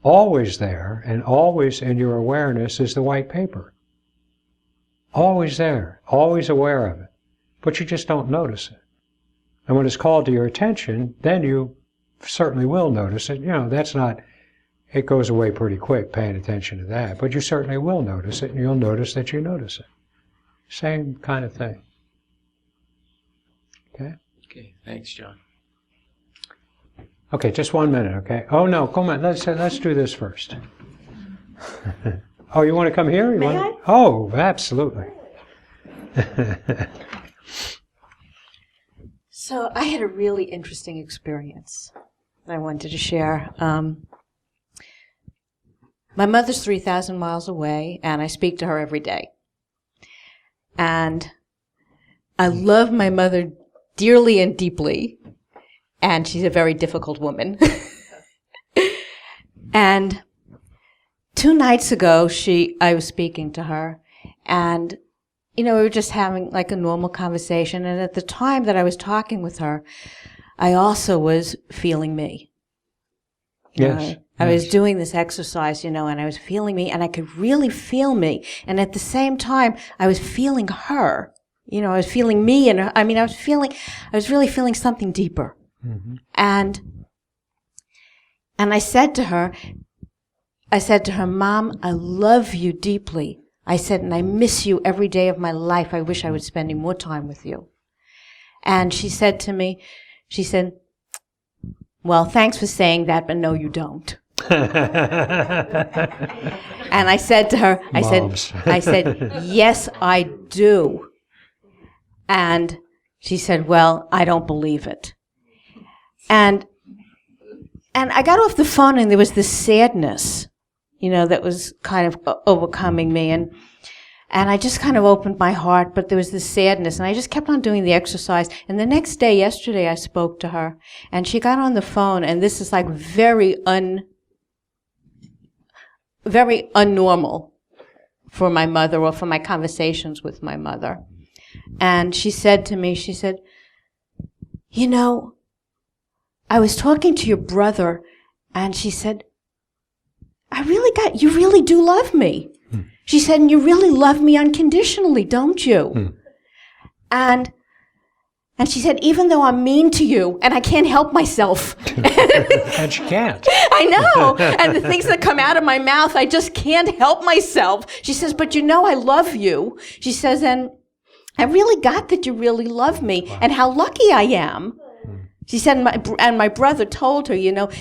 A: always there and always in your awareness is the white paper. Always there, always aware of it. But you just don't notice it. And when it's called to your attention, then you certainly will notice it. That's not, it goes away pretty quick paying attention to that. But you certainly will notice it, and you'll notice that you notice it. Same kind of thing. Okay?
D: Okay, thanks, John.
A: Okay, just 1 minute, okay? Oh, no, come on, let's do this first. Oh, you want to come here?
E: May I?
A: Oh, absolutely.
E: So I had a really interesting experience that I wanted to share. My mother's 3,000 miles away, and I speak to her every day. And I love my mother dearly and deeply, and she's a very difficult woman. And 2 nights ago, I was speaking to her, and we were just having like a normal conversation. And at the time that I was talking with her, I also was feeling me.
A: Yes.
E: I was doing this exercise, and I was feeling me, and I could really feel me. And at the same time, I was feeling her. I was feeling me, and I was really feeling something deeper.
A: Mm-hmm.
E: And I said to her, Mom, I love you deeply. I said, and I miss you every day of my life. I wish I was spending more time with you. And she said to me, well, thanks for saying that, but no, you don't. And I said to her, I said, yes, I do. And she said, well, I don't believe it. And I got off the phone, and there was this sadness, that was kind of overcoming me. And I just kind of opened my heart, but there was this sadness. And I just kept on doing the exercise. And the next day, yesterday, I spoke to her. And she got on the phone, and this is like very unnormal for my mother, or for my conversations with my mother. And she said to me, I was talking to your brother, and she said, you really do love me. She said, and you really love me unconditionally, don't you? And she said, even though I'm mean to you, and I can't help myself.
A: And she can't.
E: I know. And the things that come out of my mouth, I just can't help myself. She says, but I love you. She says, and I really got that you really love me, and how lucky I am. She said, and my brother told her,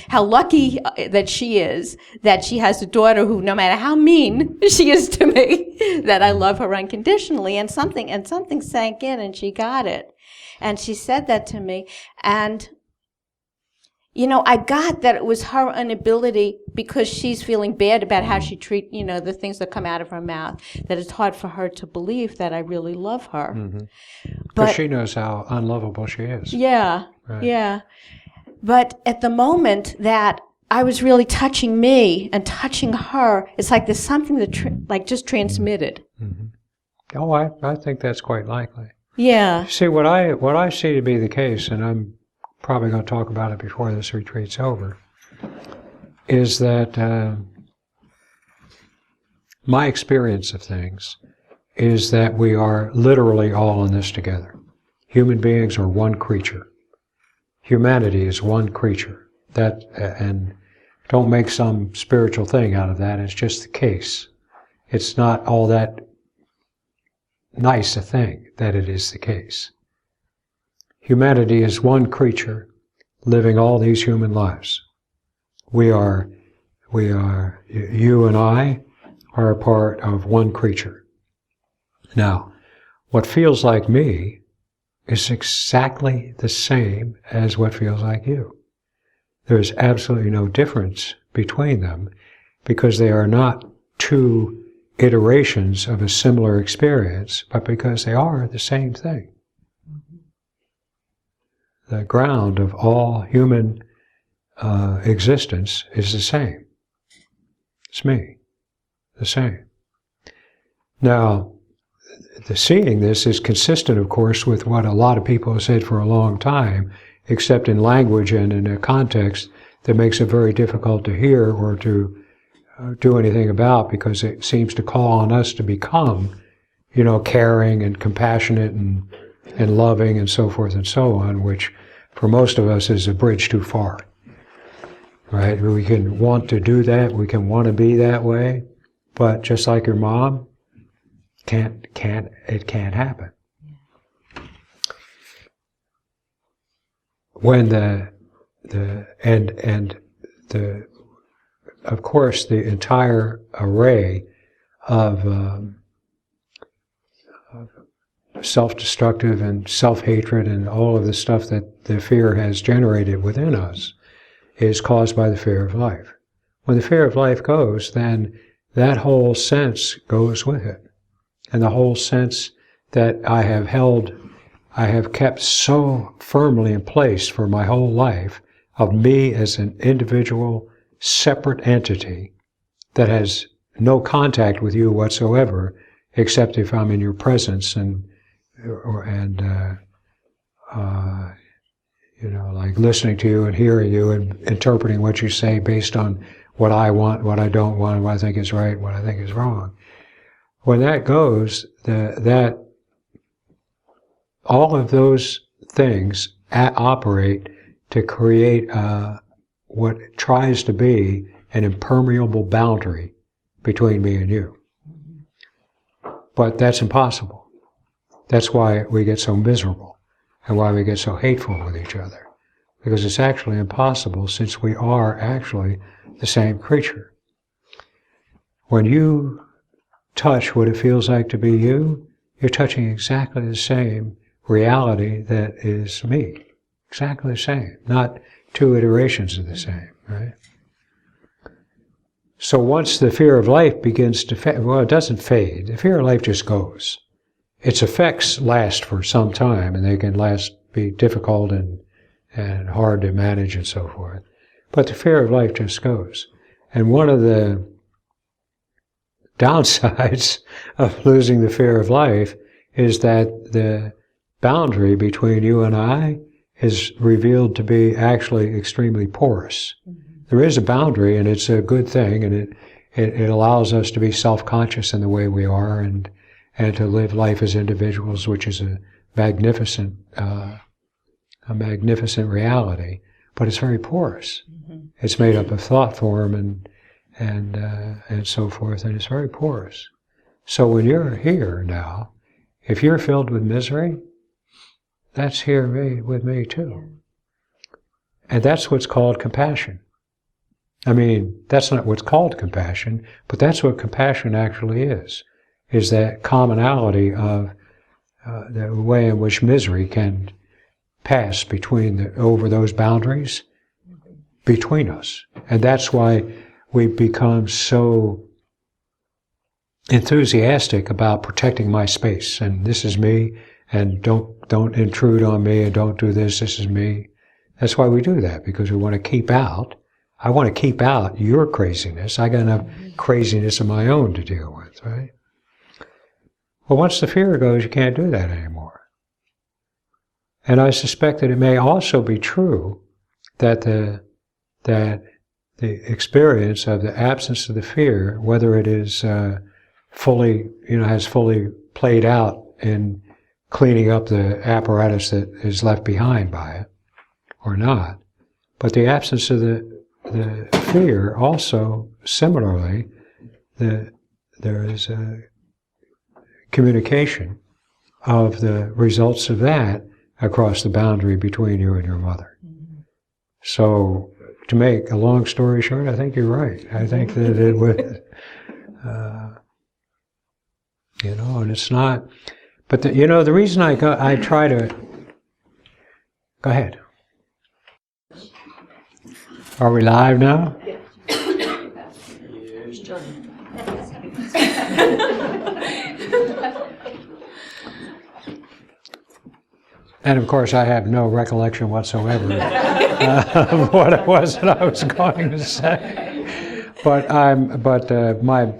E: how lucky that she is, that she has a daughter who, no matter how mean she is to me, that I love her unconditionally. And something sank in, and she got it. And she said that to me. And, I got that it was her inability, because she's feeling bad about how she treats, the things that come out of her mouth, that it's hard for her to believe that I really love her.
A: Mm-hmm.
E: But
A: Because she knows how unlovable she is.
E: Yeah,
A: Right.
E: yeah. But at the moment that I was really touching me and touching her, it's like there's something that just transmitted.
A: Mm-hmm. Oh, I think that's quite likely.
E: Yeah.
A: See, what I see to be the case, and I'm probably going to talk about it before this retreat's over, is that my experience of things is that we are literally all in this together. Human beings are one creature. Humanity is one creature. And don't make some spiritual thing out of that. It's just the case. It's not all that nice a thing that it is the case. Humanity is one creature living all these human lives. We are, you and I are a part of one creature. Now, what feels like me is exactly the same as what feels like you. There's absolutely no difference between them, because they are not two iterations of a similar experience, but because they are the same thing. The ground of all human existence is the same. It's me, the same. Now, the seeing this is consistent, of course, with what a lot of people have said for a long time, except in language and in a context that makes it very difficult to hear or to do anything about, because it seems to call on us to become, caring and compassionate and loving and so forth and so on, which for most of us is a bridge too far. Right? We can want to do that, we can want to be that way, but just like your mom, it can't happen. When of course, the entire array of self-destructive and self-hatred and all of the stuff that the fear has generated within us is caused by the fear of life. When the fear of life goes, then that whole sense goes with it. And the whole sense that I have kept so firmly in place for my whole life of me as an individual, separate entity that has no contact with you whatsoever, except if I'm in your presence and like listening to you and hearing you and interpreting what you say based on what I want, what I don't want, what I think is right, what I think is wrong. When that goes, that all of those things operate to create what tries to be an impermeable boundary between me and you. But that's impossible. That's why we get so miserable and why we get so hateful with each other. Because it's actually impossible, since we are actually the same creature. When you touch what it feels like to be you, you're touching exactly the same reality that is me. Exactly the same. Not two iterations of the same, right? So once the fear of life begins to fade, well, it doesn't fade. The fear of life just goes. Its effects last for some time, and they can be difficult and hard to manage and so forth. But the fear of life just goes. And one of the downsides of losing the fear of life is that the boundary between you and I is revealed to be actually extremely porous. There is a boundary, and it's a good thing, and it allows us to be self-conscious in the way we are and to live life as individuals, which is a magnificent reality. But it's very porous. Mm-hmm. It's made up of thought form and so forth, and it's very porous. So when you're here now, if you're filled with misery, that's here with me too. And that's what's called compassion. I mean, that's not what's called compassion, but that's what compassion actually is that commonality of the way in which misery can pass over those boundaries between us. And that's why we become so enthusiastic about protecting my space, and this is me, and don't intrude on me, and don't do this is me. That's why we do that, because we want to keep out. I want to keep out your craziness. I got enough craziness of my own to deal with, right? Well, once the fear goes, you can't do that anymore. And I suspect that it may also be true that the experience of the absence of the fear, whether it is has fully played out in cleaning up the apparatus that is left behind by it, or not. But the absence of the fear also, similarly, there is a communication of the results of that across the boundary between you and your mother. Mm-hmm. So, to make a long story short, I think you're right. I think that it would, and it's not. But the reason I try to. Go ahead. Are we live now?
C: Here's Johnny.
A: And of course, I have no recollection whatsoever of what it was that I was going to say. But my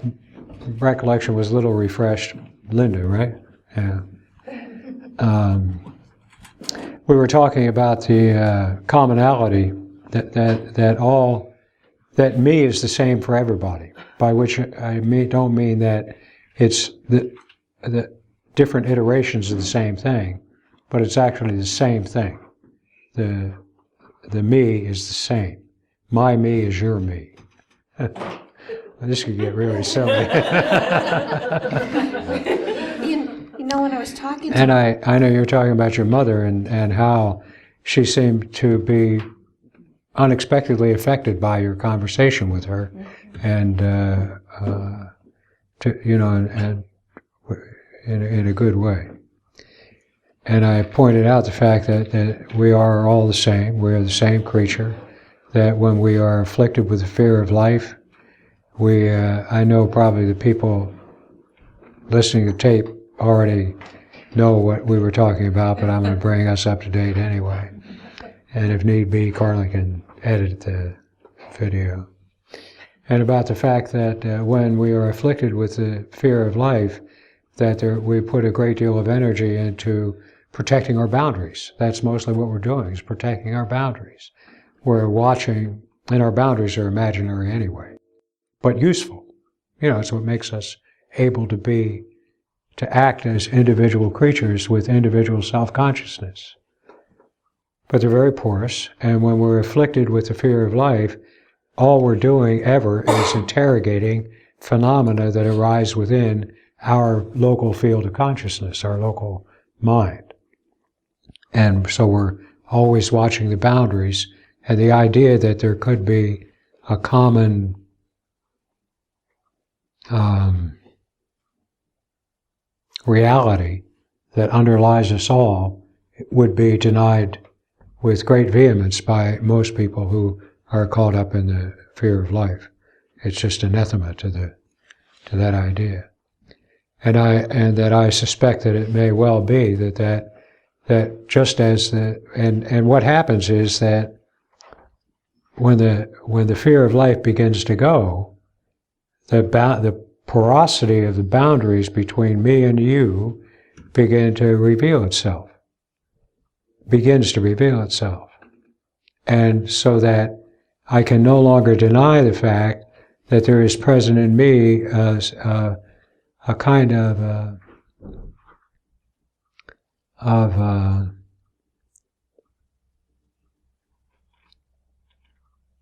A: recollection was a little refreshed. Linda, right? Yeah. We were talking about the commonality that me is the same for everybody. By which I don't mean that it's the different iterations of the same thing, but it's actually the same thing. The me is the same. My me is your me. This could get really silly.
E: You know, when I was talking to
A: And I know you're talking about your mother and how she seemed to be unexpectedly affected by your conversation with her, and and in a good way. And I pointed out the fact that we are all the same. We are the same creature. That when we are afflicted with the fear of life, I know probably the people listening to tape already know what we were talking about, but I'm going to bring us up to date anyway. And if need be, Carlin can edit the video. And about the fact that when we are afflicted with the fear of life, that we put a great deal of energy into protecting our boundaries. That's mostly what we're doing, is protecting our boundaries. We're watching, and our boundaries are imaginary anyway, but useful. It's what makes us able to act as individual creatures with individual self-consciousness. But they're very porous, and when we're afflicted with the fear of life, all we're doing ever is interrogating phenomena that arise within our local field of consciousness, our local mind. And so we're always watching the boundaries, and the idea that there could be a common reality that underlies us all would be denied with great vehemence by most people who are caught up in the fear of life. It's just anathema to that idea. And that I suspect that it may well be that just as and what happens is that when the fear of life begins to go, the porosity of the boundaries between me and you begins to reveal itself. And so that I can no longer deny the fact that there is present in me a kind of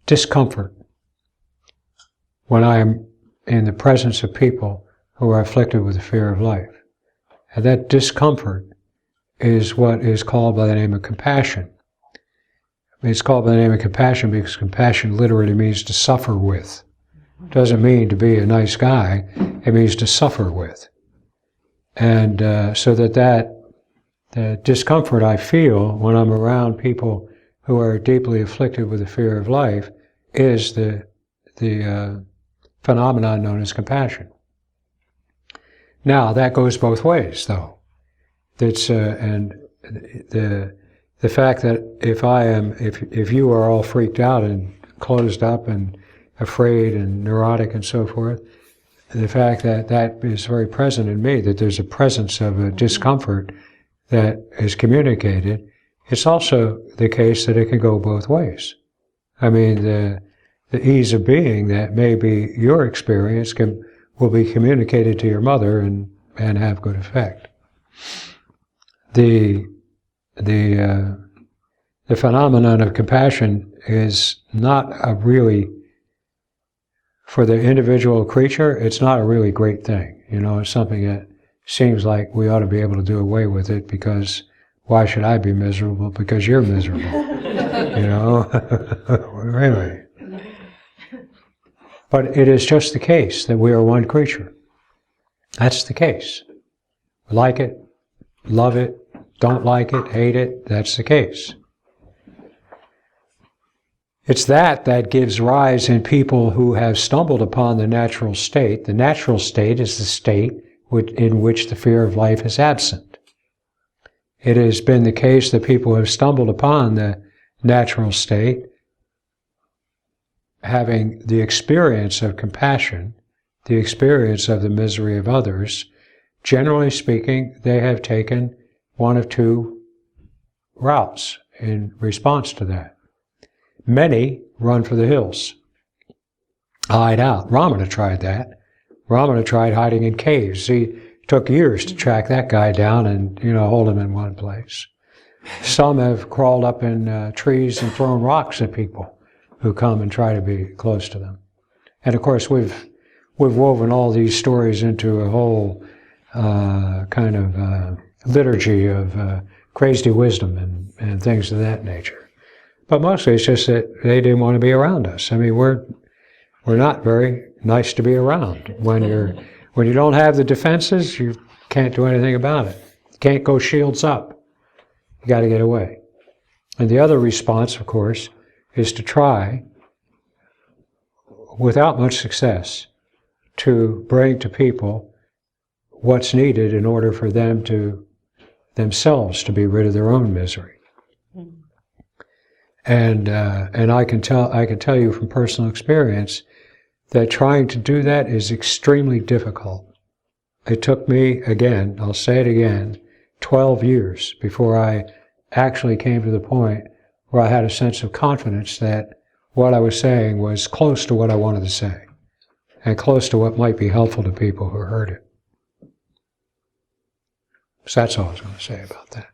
A: discomfort when I am in the presence of people who are afflicted with the fear of life. And that discomfort is what is called by the name of compassion. It's called by the name of compassion because compassion literally means to suffer with. It doesn't mean to be a nice guy, it means to suffer with. And so the discomfort I feel when I'm around people who are deeply afflicted with the fear of life is the phenomenon known as compassion. Now, that goes both ways, though. That's and the fact that if you are all freaked out and closed up and afraid and neurotic and so forth, the fact that is very present in me, that there's a presence of a discomfort that is communicated, it's also the case that it can go both ways. I mean, the ease of being that may be your experience will be communicated to your mother and have good effect. The phenomenon of compassion is not a really, for the individual creature, it's not a really great thing. It's something that seems like we ought to be able to do away with it because why should I be miserable? Because you're miserable. Anyway. But it is just the case that we are one creature. That's the case. Like it, love it, don't like it, hate it, that's the case. It's that gives rise in people who have stumbled upon the natural state. The natural state is the state in which the fear of life is absent. It has been the case that people have stumbled upon the natural state, having the experience of compassion, the experience of the misery of others. Generally speaking, they have taken one of two routes in response to that. many run for the hills, hide out. Ramana tried that. Ramana tried hiding in caves. He took years to track that guy down and, hold him in one place. Some have crawled up in trees and thrown rocks at people who come and try to be close to them. And of course, we've woven all these stories into a whole kind of liturgy of crazy wisdom and things of that nature. But mostly it's just that they didn't want to be around us. I mean, we're not very nice to be around. When you don't have the defenses, you can't do anything about it. You can't go shields up. You got to get away. And the other response, of course, is to try, without much success, to bring to people what's needed in order for them to themselves to be rid of their own misery. And I can tell you from personal experience that trying to do that is extremely difficult. It took me, again, I'll say it again, 12 years before I actually came to the point where I had a sense of confidence that what I was saying was close to what I wanted to say and close to what might be helpful to people who heard it. So that's all I was going to say about that.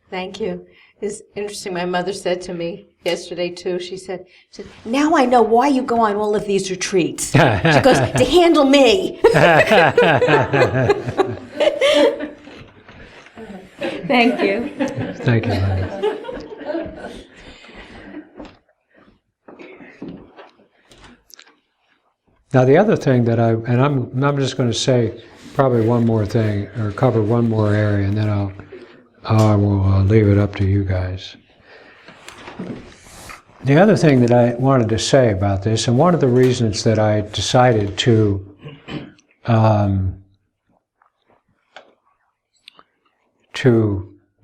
E: Thank you. It's interesting. My mother said to me yesterday, too, she said, now I know why you go on all of these retreats. She goes, to handle me. Thank you.
A: Thank you, Linda. Now, the other thing that I'm just going to say probably one more thing, or cover one more area, and then I will leave it up to you guys. The other thing that I wanted to say about this, and one of the reasons that I decided to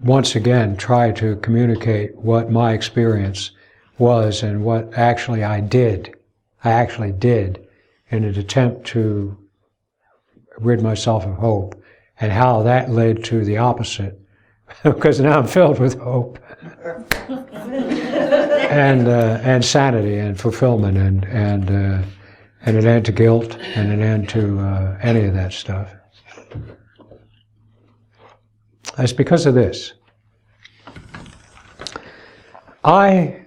A: once again try to communicate what my experience was and what actually I actually did in an attempt to rid myself of hope, and how that led to the opposite, because now I'm filled with hope and sanity and fulfillment and an end to guilt and an end to any of that stuff. It's because of this. I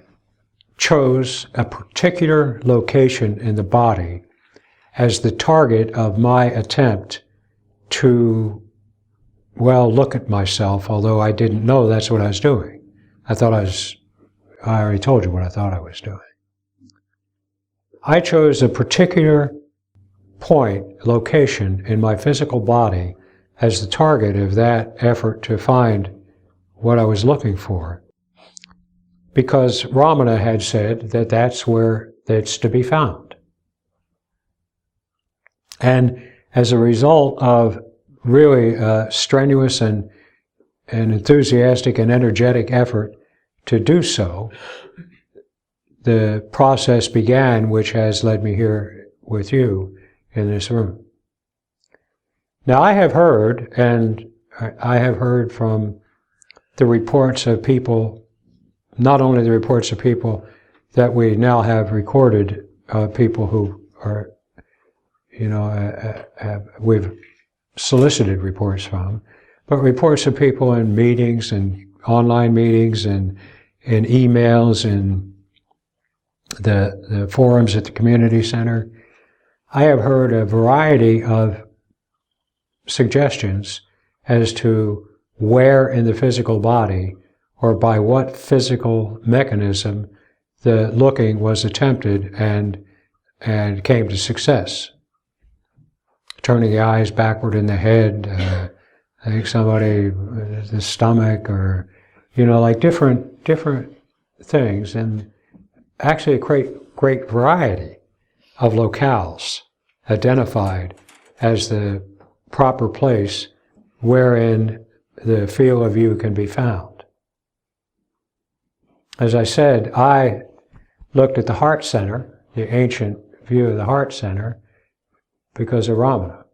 A: chose a particular location in the body as the target of my attempt to, look at myself, although I didn't know that's what I was doing. I already told you what I thought I was doing. I chose a particular location in my physical body as the target of that effort to find what I was looking for, because Ramana had said that that's where it's to be found. And as a result of really strenuous and enthusiastic and energetic effort to do so, the process began which has led me here with you in this room. Now I have heard from the reports of people, not only the reports of people that we now have recorded, people who are, we've solicited reports from, but reports of people in meetings and online meetings and in emails and the forums at the community center. I have heard a variety of suggestions as to where in the physical body or by what physical mechanism the looking was attempted and came to success. Turning the eyes backward in the head, I think somebody, the stomach, or, like different things, and actually a great variety of locales identified as the proper place wherein the field of view can be found. As I said, I looked at the heart center, the ancient view of the heart center, because of Ramana.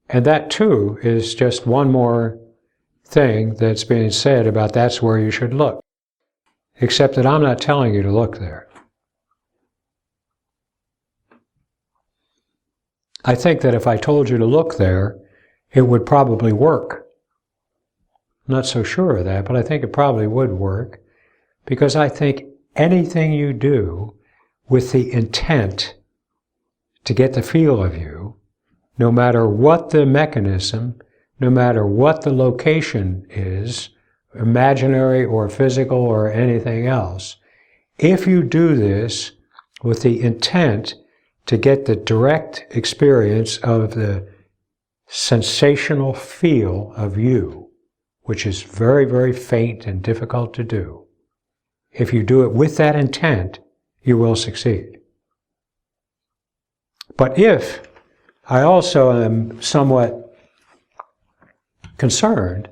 A: And that too is just one more thing that's being said about that's where you should look. except that I'm not telling you to look there. I think that if I told you to look there, it would probably work. I'm not so sure of that, but I think it probably would work, because I think anything you do with the intent to get the feel of you, no matter what the mechanism, no matter what the location is, imaginary or physical or anything else, if you do this with the intent to get the direct experience of the sensational feel of you, which is very, very faint and difficult to do, if you do it with that intent, you will succeed. But if I also am somewhat concerned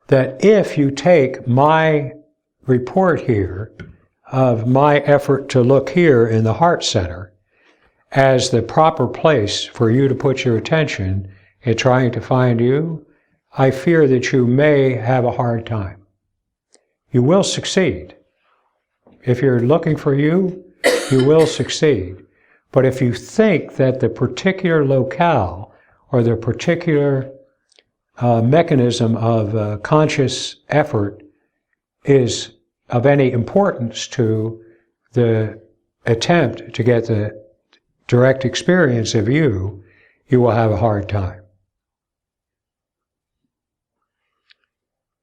A: that if you take my report here of my effort to look here in the heart center as the proper place for you to put your attention in trying to find you, I fear that you may have a hard time. You will succeed. If you're looking for you, you will succeed. But if you think that the particular locale or the particular mechanism of conscious effort is of any importance to the attempt to get the direct experience of you, you will have a hard time.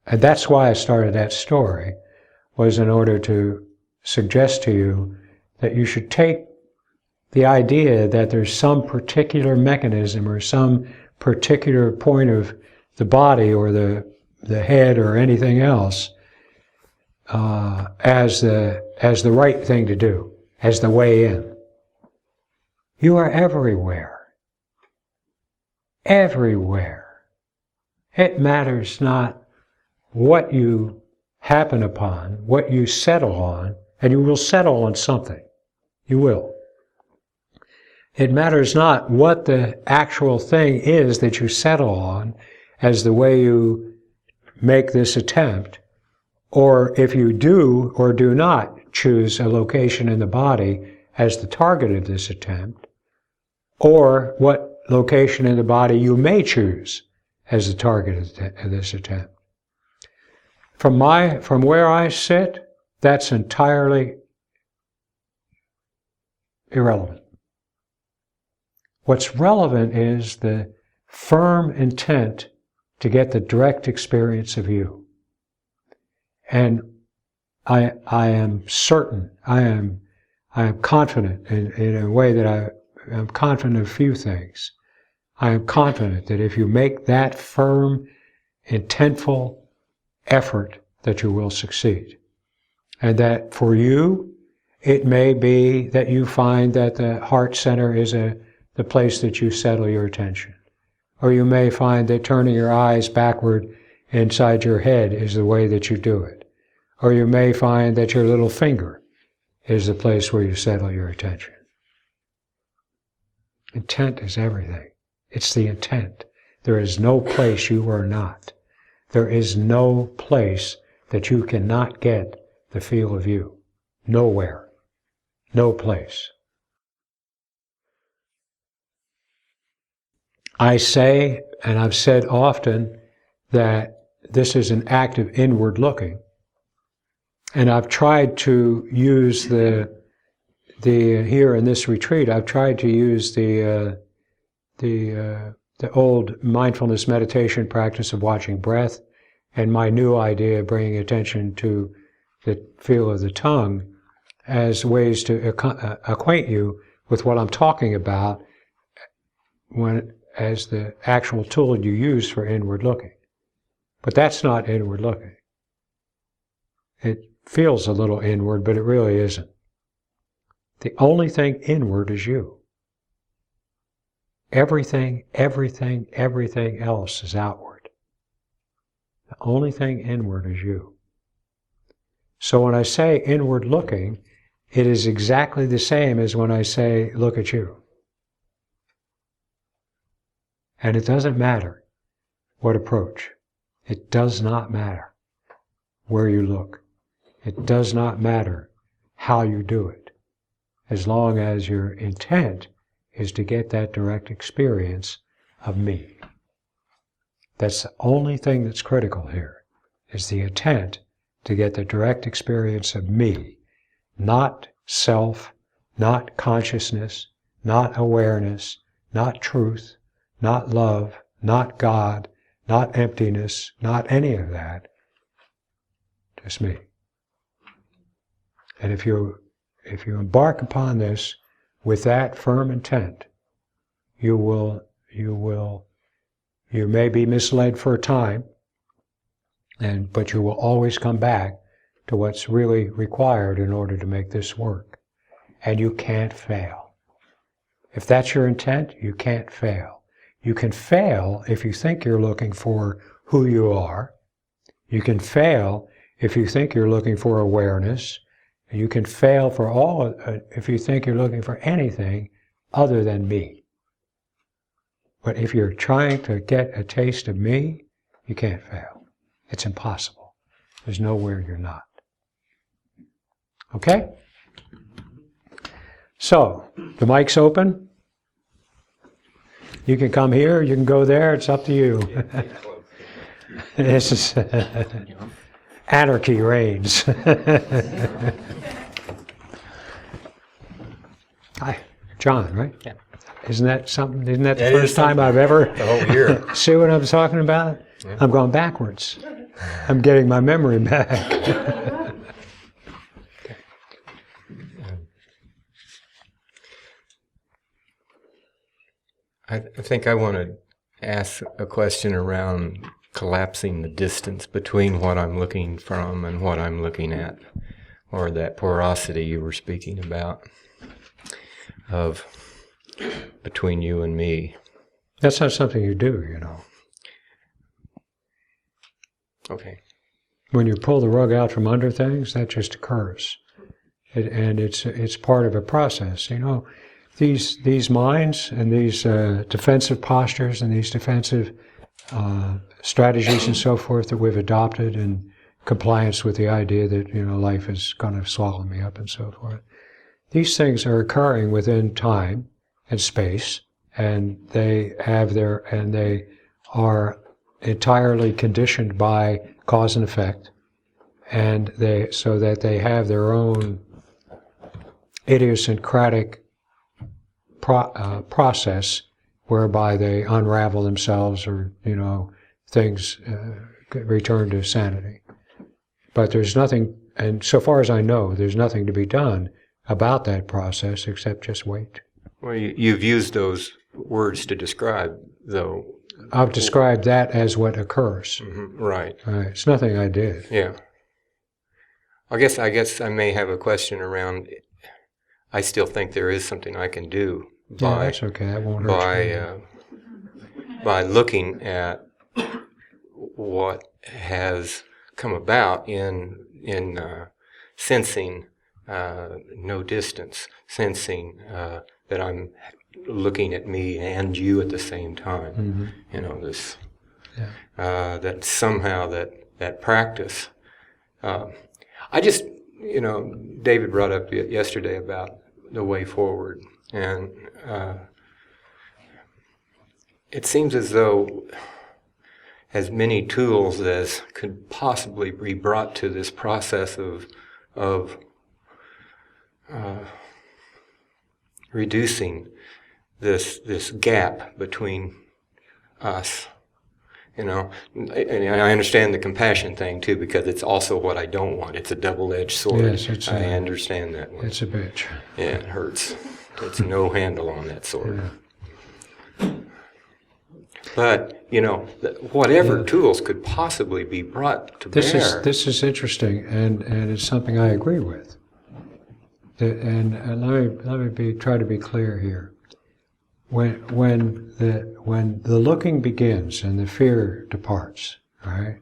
A: And that's why I started that story, was in order to suggest to you that you should take the idea that there's some particular mechanism or some particular point of the body or the head or anything else as the right thing to do, as the way in. You are everywhere. Everywhere. It matters not what you happen upon, what you settle on, and you will settle on something. You will. It matters not what the actual thing is that you settle on as the way you make this attempt, or if you do or do not choose a location in the body as the target of this attempt, or what location in the body you may choose as the target of this attempt. From where I sit, that's entirely irrelevant. What's relevant is the firm intent to get the direct experience of you. And I am certain, I am confident in a way that I am confident of a few things. I am confident that if you make that firm, intentful effort, that you will succeed. And that for you, it may be that you find that the heart center is the place that you settle your attention. Or you may find that turning your eyes backward inside your head is the way that you do it. Or you may find that your little finger is the place where you settle your attention. Intent is everything. It's the intent. There is no place you are not. There is no place that you cannot get the feel of you. Nowhere. No place. I say, and I've said often, that this is an act of inward looking. And I've tried to use here in this retreat, I've tried to use the old mindfulness meditation practice of watching breath, and my new idea of bringing attention to the feel of the tongue as ways to acquaint you with what I'm talking about as the actual tool you use for inward looking. But that's not inward looking. It feels a little inward, but it really isn't. The only thing inward is you. Everything else is outward. The only thing inward is you. So when I say inward looking, it is exactly the same as when I say look at you. And it doesn't matter what approach. It does not matter where you look. It does not matter how you do it, as long as your intent is to get that direct experience of me. That's the only thing that's critical here, is the intent to get the direct experience of me, not self, not consciousness, not awareness, not truth, not love, not God, not emptiness, not any of that, just me. And if you embark upon this with that firm intent, you may be misled for a time, but you will always come back to what's really required in order to make this work. And you can't fail. If that's your intent, you can't fail. You can fail if you think you're looking for who you are. You can fail if you think you're looking for awareness. You can fail for if you think you're looking for anything other than me. But if you're trying to get a taste of me, you can't fail. It's impossible. There's nowhere you're not. Okay? So, the mic's open. You can come here, you can go there, it's up to you. This is anarchy reigns. Hi, John, right?
F: Yeah.
A: Isn't that something? Isn't that the
F: It is
A: first time
F: something.
A: I've ever
F: The whole year.
A: see what I'm talking about?
F: Yeah.
A: I'm going backwards. I'm getting my memory back.
F: I think I want to ask a question around collapsing the distance between what I'm looking from and what I'm looking at, or that porosity you were speaking about of between you and me.
A: That's not something you do, you know.
F: Okay.
A: When you pull the rug out from under things, that just occurs. And it's part of a process, you know. These minds and these defensive postures and these defensive strategies and so forth that we've adopted in compliance with the idea that, you know, life is going to swallow me up and so forth. These things are occurring within time and space, and they are entirely conditioned by cause and effect, and so that they have their own idiosyncratic process whereby they unravel themselves, or, you know, things return to sanity. But there's nothing, and so far as I know, there's nothing to be done about that process except just wait.
F: Well, you've used those words to describe, though.
A: I've described that as what occurs.
F: Right.
A: It's nothing I did.
F: Yeah. I guess I may have a question around. I still think there is something I can do
A: Yeah, that's okay. That won't hurt you.
F: by looking at what has come about in sensing no distance, sensing that I'm looking at me and you at the same time.
A: Mm-hmm.
F: You know, this
A: Yeah.
F: that somehow that practice. I just, you know, David brought up yesterday about the way forward, and it seems as though as many tools as could possibly be brought to this process of reducing this gap between us. You know, and I understand the compassion thing too, because it's also what I don't want. It's a double-edged sword.
A: Yes,
F: I understand that one.
A: It's a bitch.
F: Yeah, it hurts. It's no handle on that sword.
A: Yeah.
F: But, you know, whatever tools could possibly be brought to bear.
A: This is interesting, and it's something I agree with. And let me try to be clear here. When the looking begins and the fear departs, right,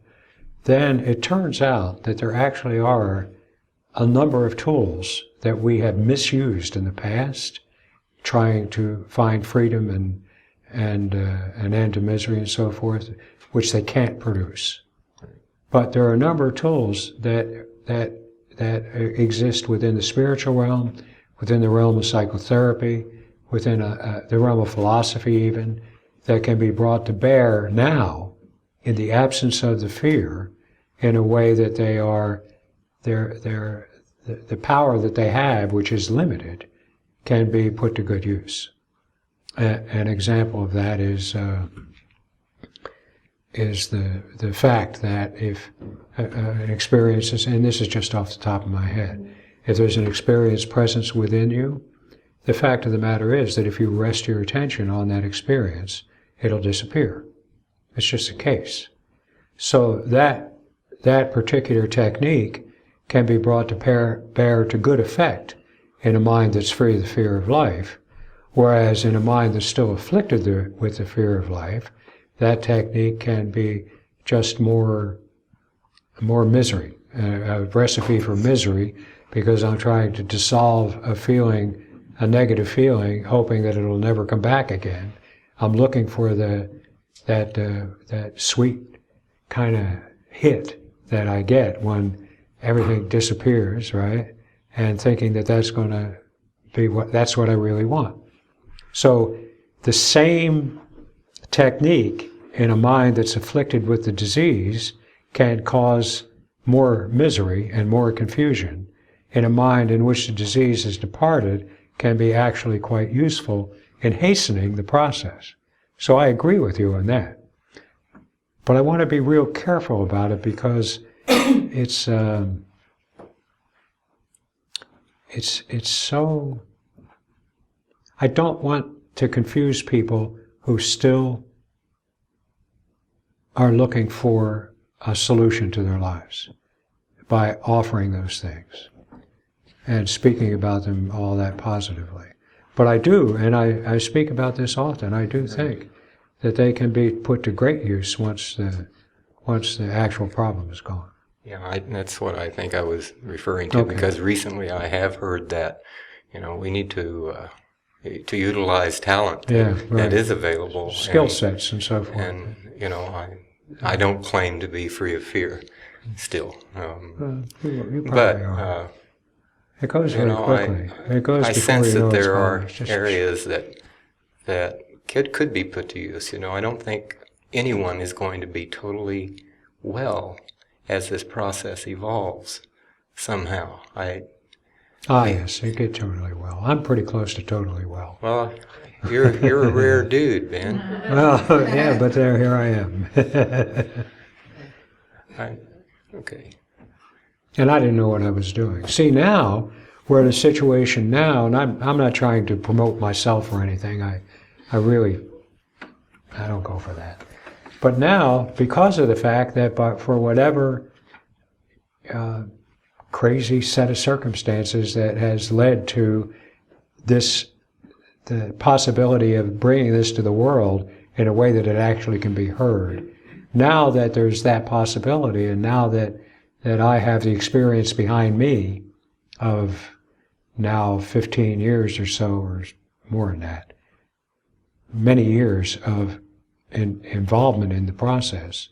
A: then it turns out that there actually are a number of tools that we have misused in the past, trying to find freedom and an end to misery and so forth, which they can't produce. But there are a number of tools that that exist within the spiritual realm, within the realm of psychotherapy, within the realm of philosophy even, that can be brought to bear now in the absence of the fear in a way that they are, the power that they have, which is limited, can be put to good use. An example of that is the fact that if an experience is, and this is just off the top of my head, if there's an experienced presence within you, the fact of the matter is that if you rest your attention on that experience, it'll disappear. It's just a case. So that particular technique can be brought to bear to good effect in a mind that's free of the fear of life, whereas in a mind that's still afflicted with the fear of life, that technique can be just more misery, a recipe for misery, because I'm trying to dissolve a negative feeling, hoping that it'll never come back again. I'm looking for that sweet kind of hit that I get when everything disappears, right? And thinking that that's going to be that's what I really want. So the same technique in a mind that's afflicted with the disease can cause more misery and more confusion. In a mind in which the disease has departed, can be actually quite useful in hastening the process. So I agree with you on that. But I want to be real careful about it because it's so, I don't want to confuse people who still are looking for a solution to their lives by offering those things and speaking about them all that positively. But I do, and I speak about this often, I do think that they can be put to great use once the actual problem is gone.
F: Yeah, that's what I think I was referring to, because recently I have heard that, we need to utilize talent that is available.
A: Skill sets and so forth.
F: And, I don't claim to be free of fear still.
A: You probably
F: But,
A: are. It goes very quickly. It goes
F: I
A: before
F: sense
A: you know
F: that
A: it's
F: there
A: gone.
F: are
A: It's just-
F: areas that could be put to use. I don't think anyone is going to be totally well as this process evolves somehow.
A: Yes, you get totally well. I'm pretty close to totally well.
F: Well, you're a rare dude, Ben.
A: Well, yeah, but here I am.
F: Okay.
A: And I didn't know what I was doing. See, now, we're in a situation now, and I'm not trying to promote myself or anything. I don't go for that. But now, because of the fact that for whatever crazy set of circumstances that has led to the possibility of bringing this to the world in a way that it actually can be heard, now that there's that possibility, and now that I have the experience behind me of now 15 years or so, or more than that, many years of involvement in the process,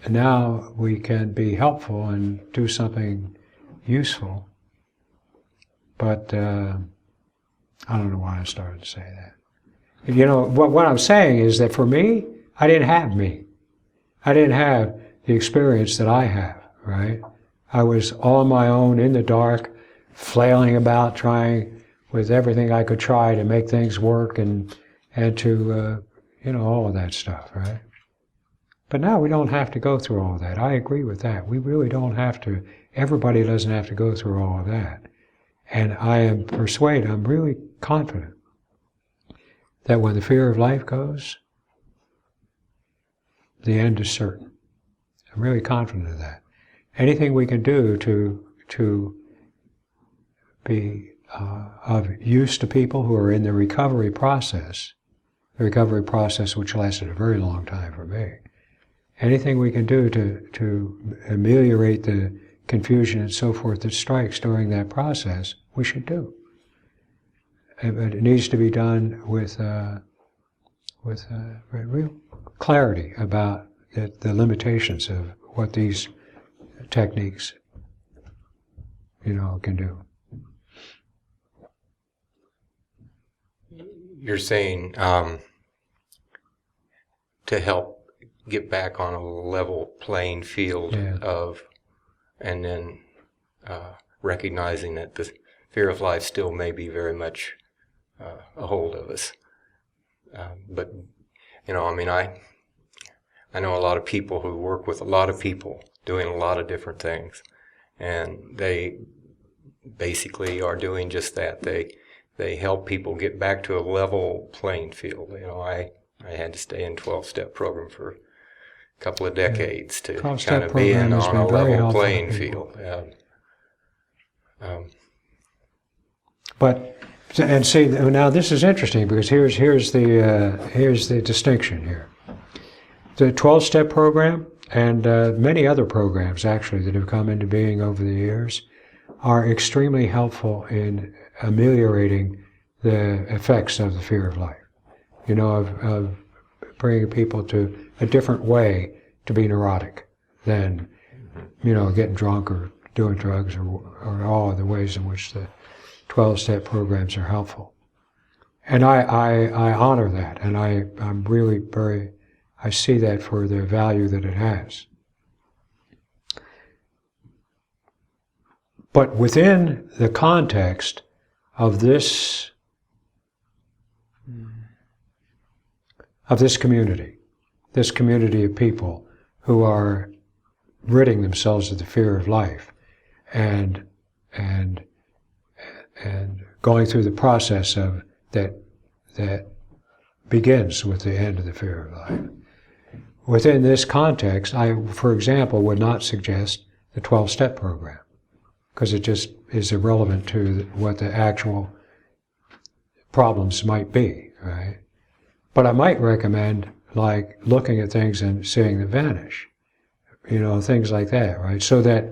A: and now we can be helpful and do something useful. But I don't know why I started to say that. What I'm saying is that for me, I didn't have me. I didn't have the experience that I have, right? I was on my own in the dark, flailing about, trying with everything I could try to make things work and to, all of that stuff, right? But now we don't have to go through all of that. I agree with that. We really don't have to. Everybody doesn't have to go through all of that. And I am persuaded, I'm really confident that when the fear of life goes, the end is certain. I'm really confident of that. Anything we can do to be of use to people who are in the recovery process which lasted a very long time for me, anything we can do to ameliorate the confusion and so forth that strikes during that process, we should do. But it needs to be done with real clarity about the limitations of what these techniques can do.
F: You're saying to help get back on a level playing field
A: Yeah.
F: and then recognizing that the fear of life still may be very much a hold of us. But, I know a lot of people who work with a lot of people doing a lot of different things, and they basically are doing just that. They help people get back to a level playing field. I had to stay in 12-step program for a couple of decades to
A: 12-step
F: kind of be
A: program
F: in
A: has
F: on
A: been
F: a
A: very
F: level
A: helpful to
F: playing
A: people.
F: field.
A: But and see now this is interesting because here's the distinction here. The 12-step program and many other programs actually that have come into being over the years are extremely helpful in ameliorating the effects of the fear of life. Of bringing people to a different way to be neurotic than getting drunk or doing drugs or all of the ways in which the 12-step programs are helpful. And I honor that, and I'm really I see that for the value that it has. But within the context of this community of people who are ridding themselves of the fear of life and going through the process of that begins with the end of the fear of life. Within this context, I, for example, would not suggest the 12-step program because it just is irrelevant to what the actual problems might be, right? But I might recommend like looking at things and seeing them vanish, things like that, right? So that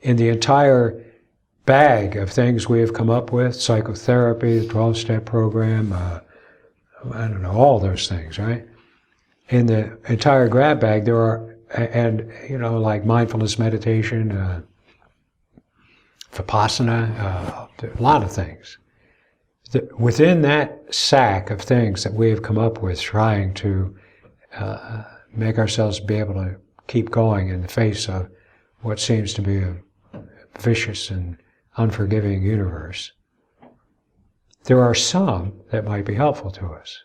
A: in the entire bag of things we have come up with, psychotherapy, the 12-step program, all those things, right? In the entire grab bag, there are, like mindfulness meditation, vipassana, a lot of things. Within that sack of things that we have come up with trying to make ourselves be able to keep going in the face of what seems to be a vicious and unforgiving universe, there are some that might be helpful to us,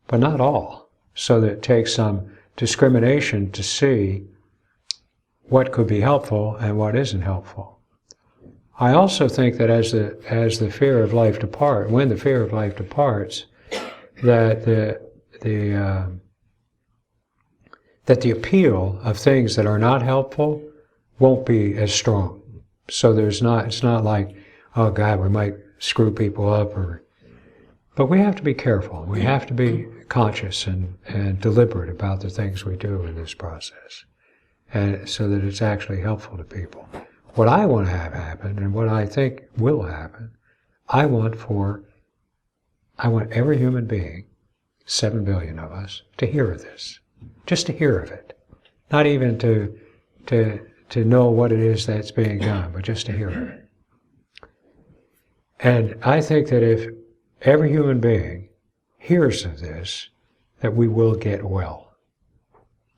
A: but not all. So that it takes some discrimination to see what could be helpful and what isn't helpful. I also think that as the fear of life departs, when the fear of life departs, that the appeal of things that are not helpful won't be as strong. So it's not like, oh God, we might screw people up, but we have to be careful. We have to be conscious and deliberate about the things we do in this process, and so that it's actually helpful to people. What I want to have happen, and what I think will happen, I want every human being, 7 billion of us, to hear of this, just to hear of it, not even to know what it is that's being done, but just to hear of it. And I think that if every human being hears of this, that we will get well,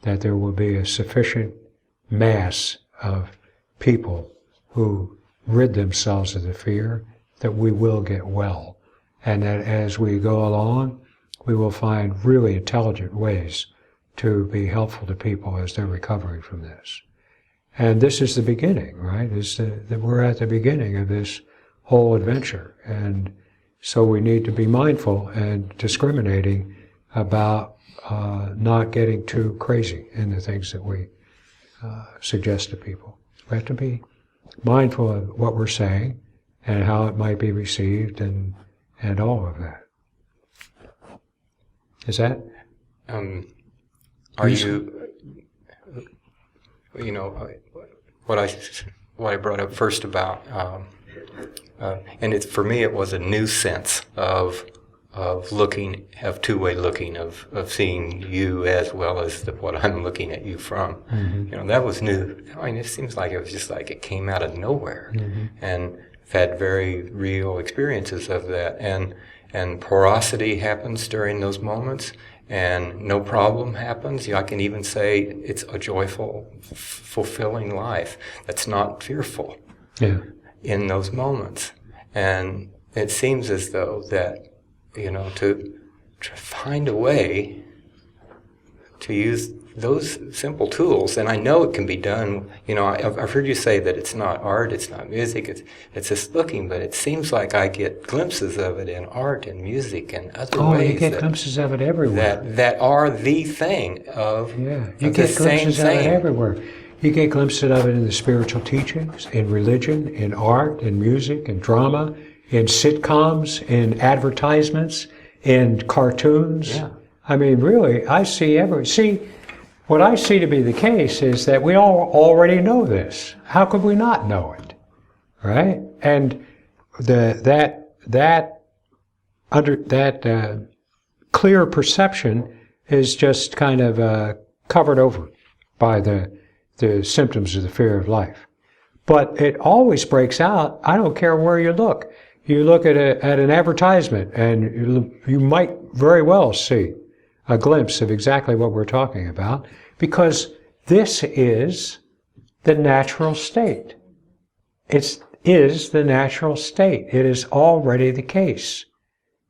A: that there will be a sufficient mass of people who rid themselves of the fear, that we will get well, and that as we go along, we will find really intelligent ways to be helpful to people as they're recovering from this. And this is the beginning, right? That we're at the beginning of this whole adventure, and so we need to be mindful and discriminating about not getting too crazy in the things that we suggest to people. We have to be mindful of what we're saying and how it might be received and all of that. Is that?
F: Are you, what I brought up first about, and for me it was a new sense of looking, of two-way looking, of seeing you as well as what I'm looking at you from.
A: Mm-hmm.
F: You know, that was new. I mean, it seems like it was just like it came out of nowhere.
A: Mm-hmm.
F: And I've had very real experiences of that. And porosity happens during those moments, and no problem happens. I can even say it's a joyful, fulfilling life that's not fearful in those moments. And it seems as though that, you know, to find a way to use those simple tools, and I know it can be done. You know, I've heard you say that it's not art, it's not music, it's just looking, but it seems like I get glimpses of it in art and music and other ways.
A: You get glimpses of it everywhere.
F: That are the thing of
A: You
F: of
A: get
F: the same
A: glimpses of it
F: thing.
A: everywhere. You get glimpses of it in the spiritual teachings, in religion, in art, in music, in drama, in sitcoms, in advertisements, in cartoons.
F: Yeah.
A: I mean, really, I see what I see to be the case is that we all already know this. How could we not know it, right? And that clear perception is just kind of covered over by the symptoms of the fear of life. But it always breaks out. I don't care where you look. You look at an advertisement, and you might very well see a glimpse of exactly what we're talking about, because this is the natural state. It is the natural state. It is already the case.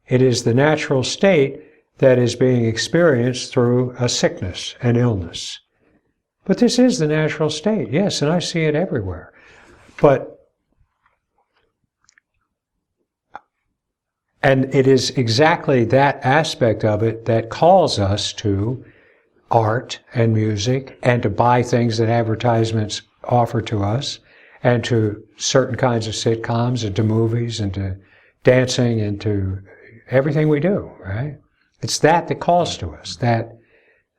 A: It is the natural state that is being experienced through a sickness, an illness. But this is the natural state, yes, and I see it everywhere. And it is exactly that aspect of it that calls us to art and music, and to buy things that advertisements offer to us, and to certain kinds of sitcoms, and to movies, and to dancing, and to everything we do, right? It's that calls to us, that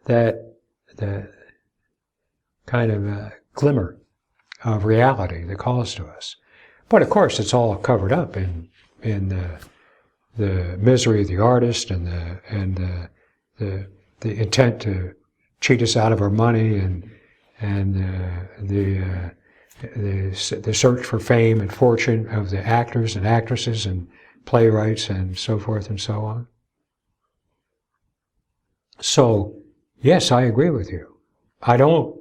A: the kind of glimmer of reality that calls to us. But of course, it's all covered up in the misery of the artist, and the intent to cheat us out of our money, and the search for fame and fortune of the actors and actresses and playwrights and so forth and so on. So, yes, I agree with you. I don't,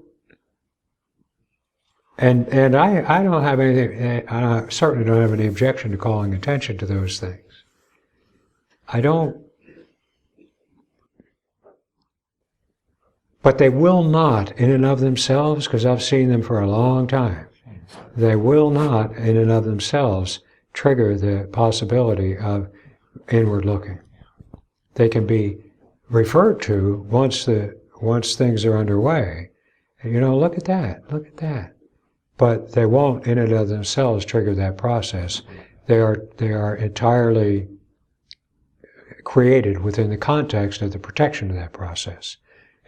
A: and I don't have anything, I certainly don't have any objection to calling attention to those things. I don't, but they will not in and of themselves, because I've seen them for a long time, they will not in and of themselves trigger the possibility of inward looking. They can be referred to once things are underway. You know, look at that. But they won't in and of themselves trigger that process. They are entirely created within the context of the protection of that process.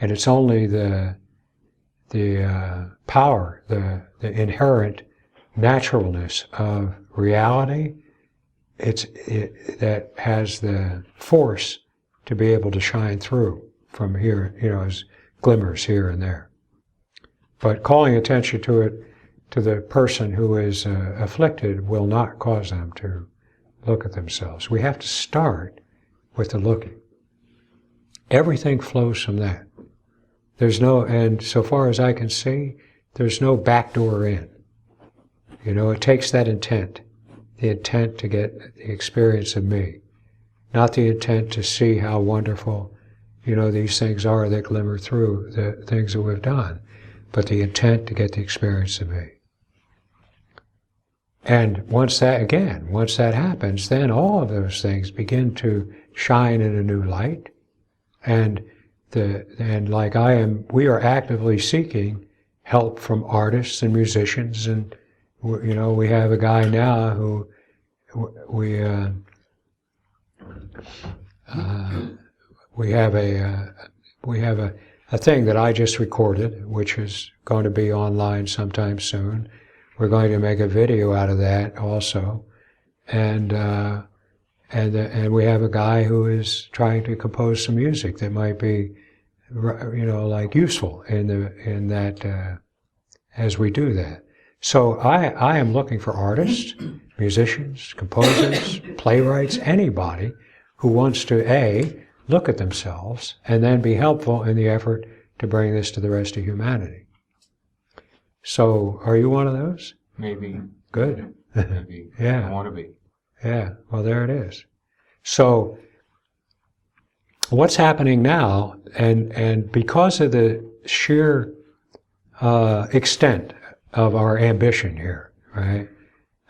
A: And it's only the power, the inherent naturalness of reality, that has the force to be able to shine through from here, you know, as glimmers here and there. But calling attention to it, to the person who is afflicted, will not cause them to look at themselves. We have to start with the looking. Everything flows from that. And so far as I can see, there's no back door in. You know, it takes that intent, the intent to get the experience of me, not the intent to see how wonderful, you know, these things are that glimmer through the things that we've done, but the intent to get the experience of me. And once that happens, then all of those things begin to shine in a new light, and we are actively seeking help from artists and musicians, and you know, we have a guy now who we have a thing that I just recorded, which is going to be online sometime soon. We're going to make a video out of that also, and and we have a guy who is trying to compose some music that might be, like useful in that as we do that. So I am looking for artists, musicians, composers, playwrights, anybody who wants to look at themselves and then be helpful in the effort to bring this to the rest of humanity. So, are you one of those?
F: Maybe.
A: Good.
F: Maybe.
A: Yeah.
F: I want to be.
A: Yeah, well, there it is. So, what's happening now, and because of the sheer extent of our ambition here, right?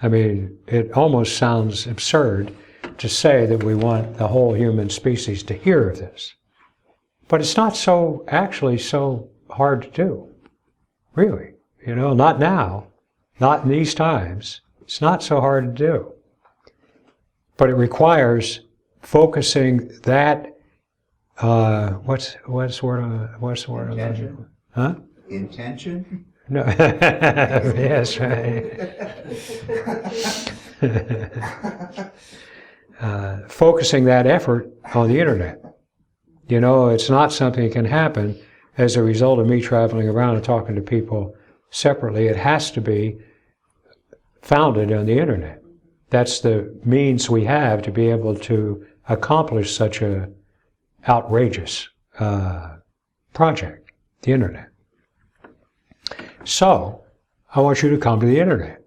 A: I mean, it almost sounds absurd to say that we want the whole human species to hear of this. But it's not actually so hard to do, really. Not now, not in these times. It's not so hard to do. But it requires focusing that, what's the word?
G: Intention.
A: Huh?
G: Intention?
A: No. Yes, right. Focusing that effort on the internet. It's not something that can happen as a result of me traveling around and talking to people separately. It has to be founded on the internet. That's the means we have to be able to accomplish such a outrageous project, the internet. So, I want you to come to the internet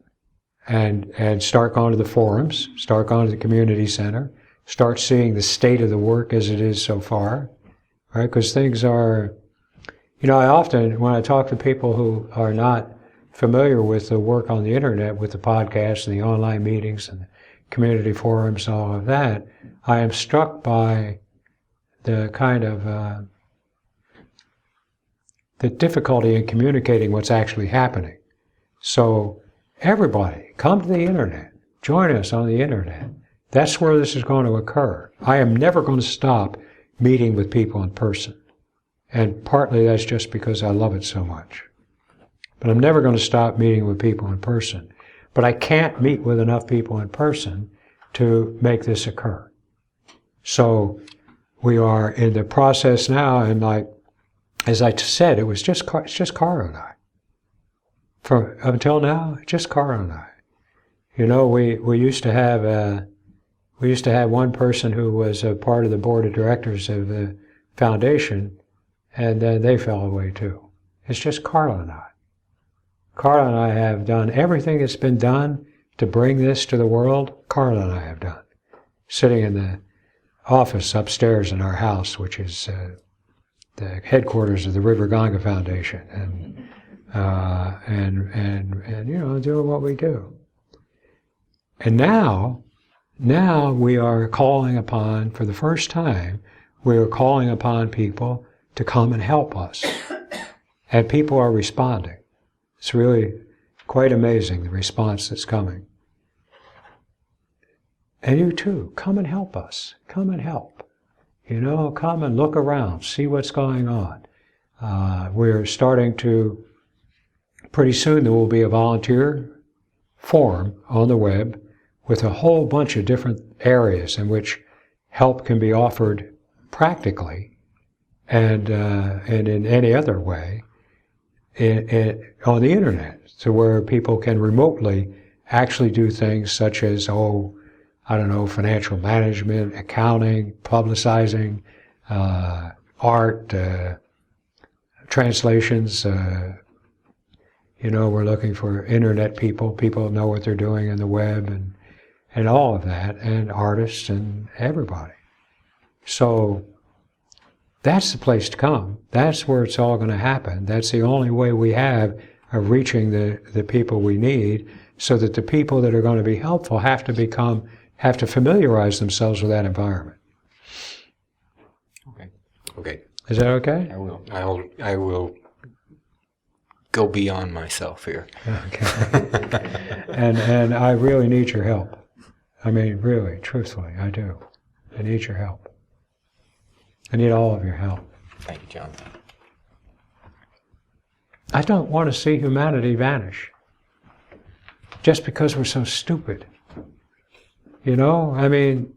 A: and start going to the forums, start going to the community center, start seeing the state of the work as it is so far, right? Because things are, I often, when I talk to people who are not familiar with the work on the internet, with the podcasts and the online meetings and the community forums and all of that, I am struck by the kind of the difficulty in communicating what's actually happening. So everybody, come to the internet. Join us on the internet. That's where this is going to occur. I am never going to stop meeting with people in person. And partly that's just because I love it so much. But I'm never going to stop meeting with people in person. But I can't meet with enough people in person to make this occur. So we are in the process now, and as I said, it's just Carl and I. Until now, just Carl and I. We used to have one person who was a part of the board of directors of the foundation, and then they fell away too. It's just Carl and I. Carl and I have done everything that's been done to bring this to the world. Carl and I have done. Sitting in the office upstairs in our house, which is the headquarters of the River Ganga Foundation, and doing what we do. And now we are calling upon, for the first time, we are calling upon people to come and help us. And people are responding. It's really quite amazing, the response that's coming. And you too, come and help us. Come and help. Come and look around, see what's going on. We're starting to, pretty soon there will be a volunteer forum on the web with a whole bunch of different areas in which help can be offered practically and in any other way on the internet, so where people can remotely actually do things such as, financial management, accounting, publicizing, art, translations. We're looking for internet people. People know what they're doing in the web and all of that, and artists and everybody. So that's the place to come. That's where it's all going to happen. That's the only way we have of reaching the people we need, so that the people that are going to be helpful have to familiarize themselves with that environment.
F: Okay.
A: Is that okay?
F: I will. I will go beyond myself here.
A: Okay. and I really need your help. I mean, really, truthfully, I do. I need your help. I need all of your help.
F: Thank you, John.
A: I don't want to see humanity vanish just because we're so stupid. I mean,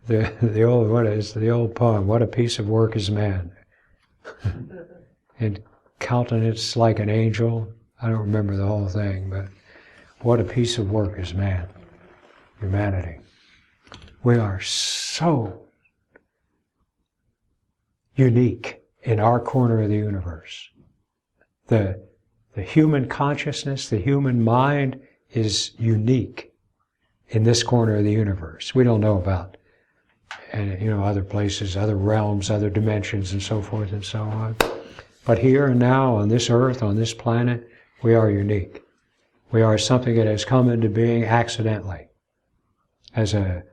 A: the old, what is the old poem? What a piece of work is man. And countenance like an angel. I don't remember the whole thing, but what a piece of work is man. Humanity. We are so unique in our corner of the universe. The human consciousness, the human mind is unique in this corner of the universe. We don't know about other places, other realms, other dimensions, and so forth and so on. But here and now, on this earth, on this planet, we are unique. We are something that has come into being accidentally, as a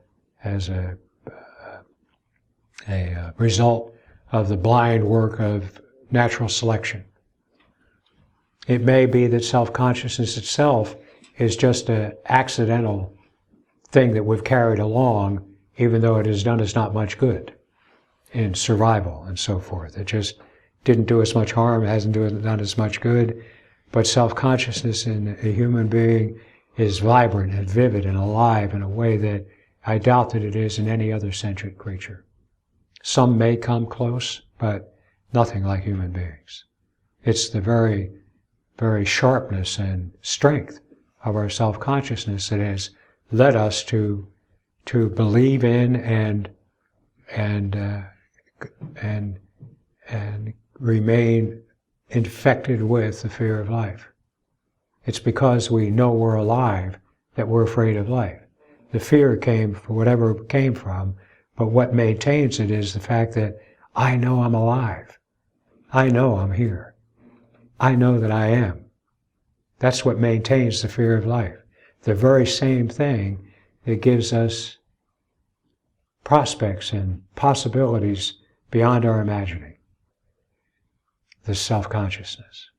A: result of the blind work of natural selection. It may be that self-consciousness itself is just an accidental thing that we've carried along, even though it has done us not much good in survival and so forth. It just didn't do us much harm, it hasn't done us much good, but self-consciousness in a human being is vibrant and vivid and alive in a way that I doubt that it is in any other sentient creature. Some may come close, but nothing like human beings. It's the very, very sharpness and strength of our self-consciousness that has led us to believe in and remain infected with the fear of life. It's because we know we're alive that we're afraid of life. The fear came from whatever it came from, but what maintains it is the fact that I know I'm alive. I know I'm here. I know that I am. That's what maintains the fear of life. The very same thing that gives us prospects and possibilities beyond our imagining. This self-consciousness.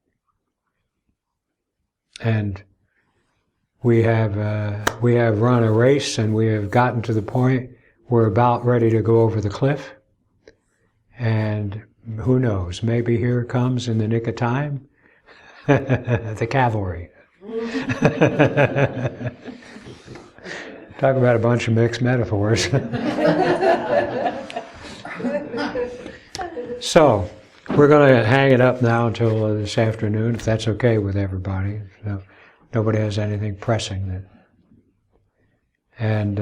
A: And we have run a race, and we have gotten to the point we're about ready to go over the cliff. And who knows, maybe here comes in the nick of time the cavalry. Talk about a bunch of mixed metaphors. So, we're going to hang it up now until this afternoon, if that's okay with everybody. So nobody has anything pressing. And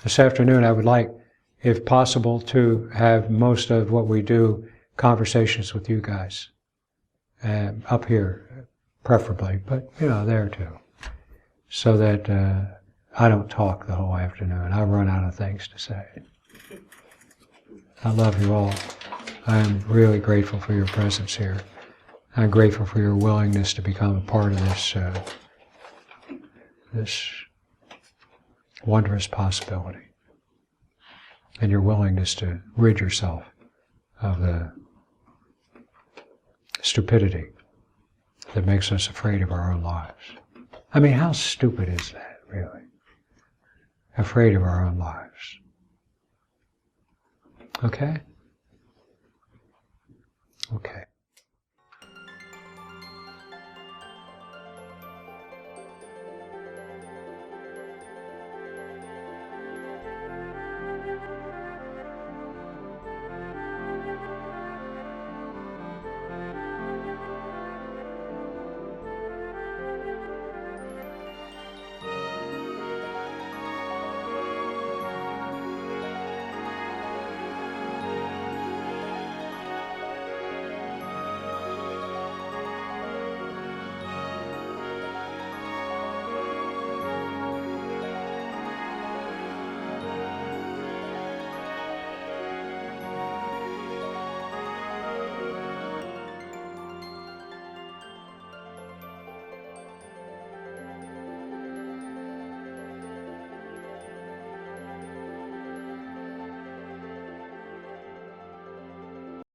A: this afternoon I would like, if possible, to have most of what we do conversations with you guys. Up here, preferably, but there too. So that I don't talk the whole afternoon. I run out of things to say. I love you all. I'm really grateful for your presence here. I'm grateful for your willingness to become a part of this wondrous possibility, and your willingness to rid yourself of the stupidity that makes us afraid of our own lives. I mean, how stupid is that, really? Afraid of our own lives. Okay? Okay.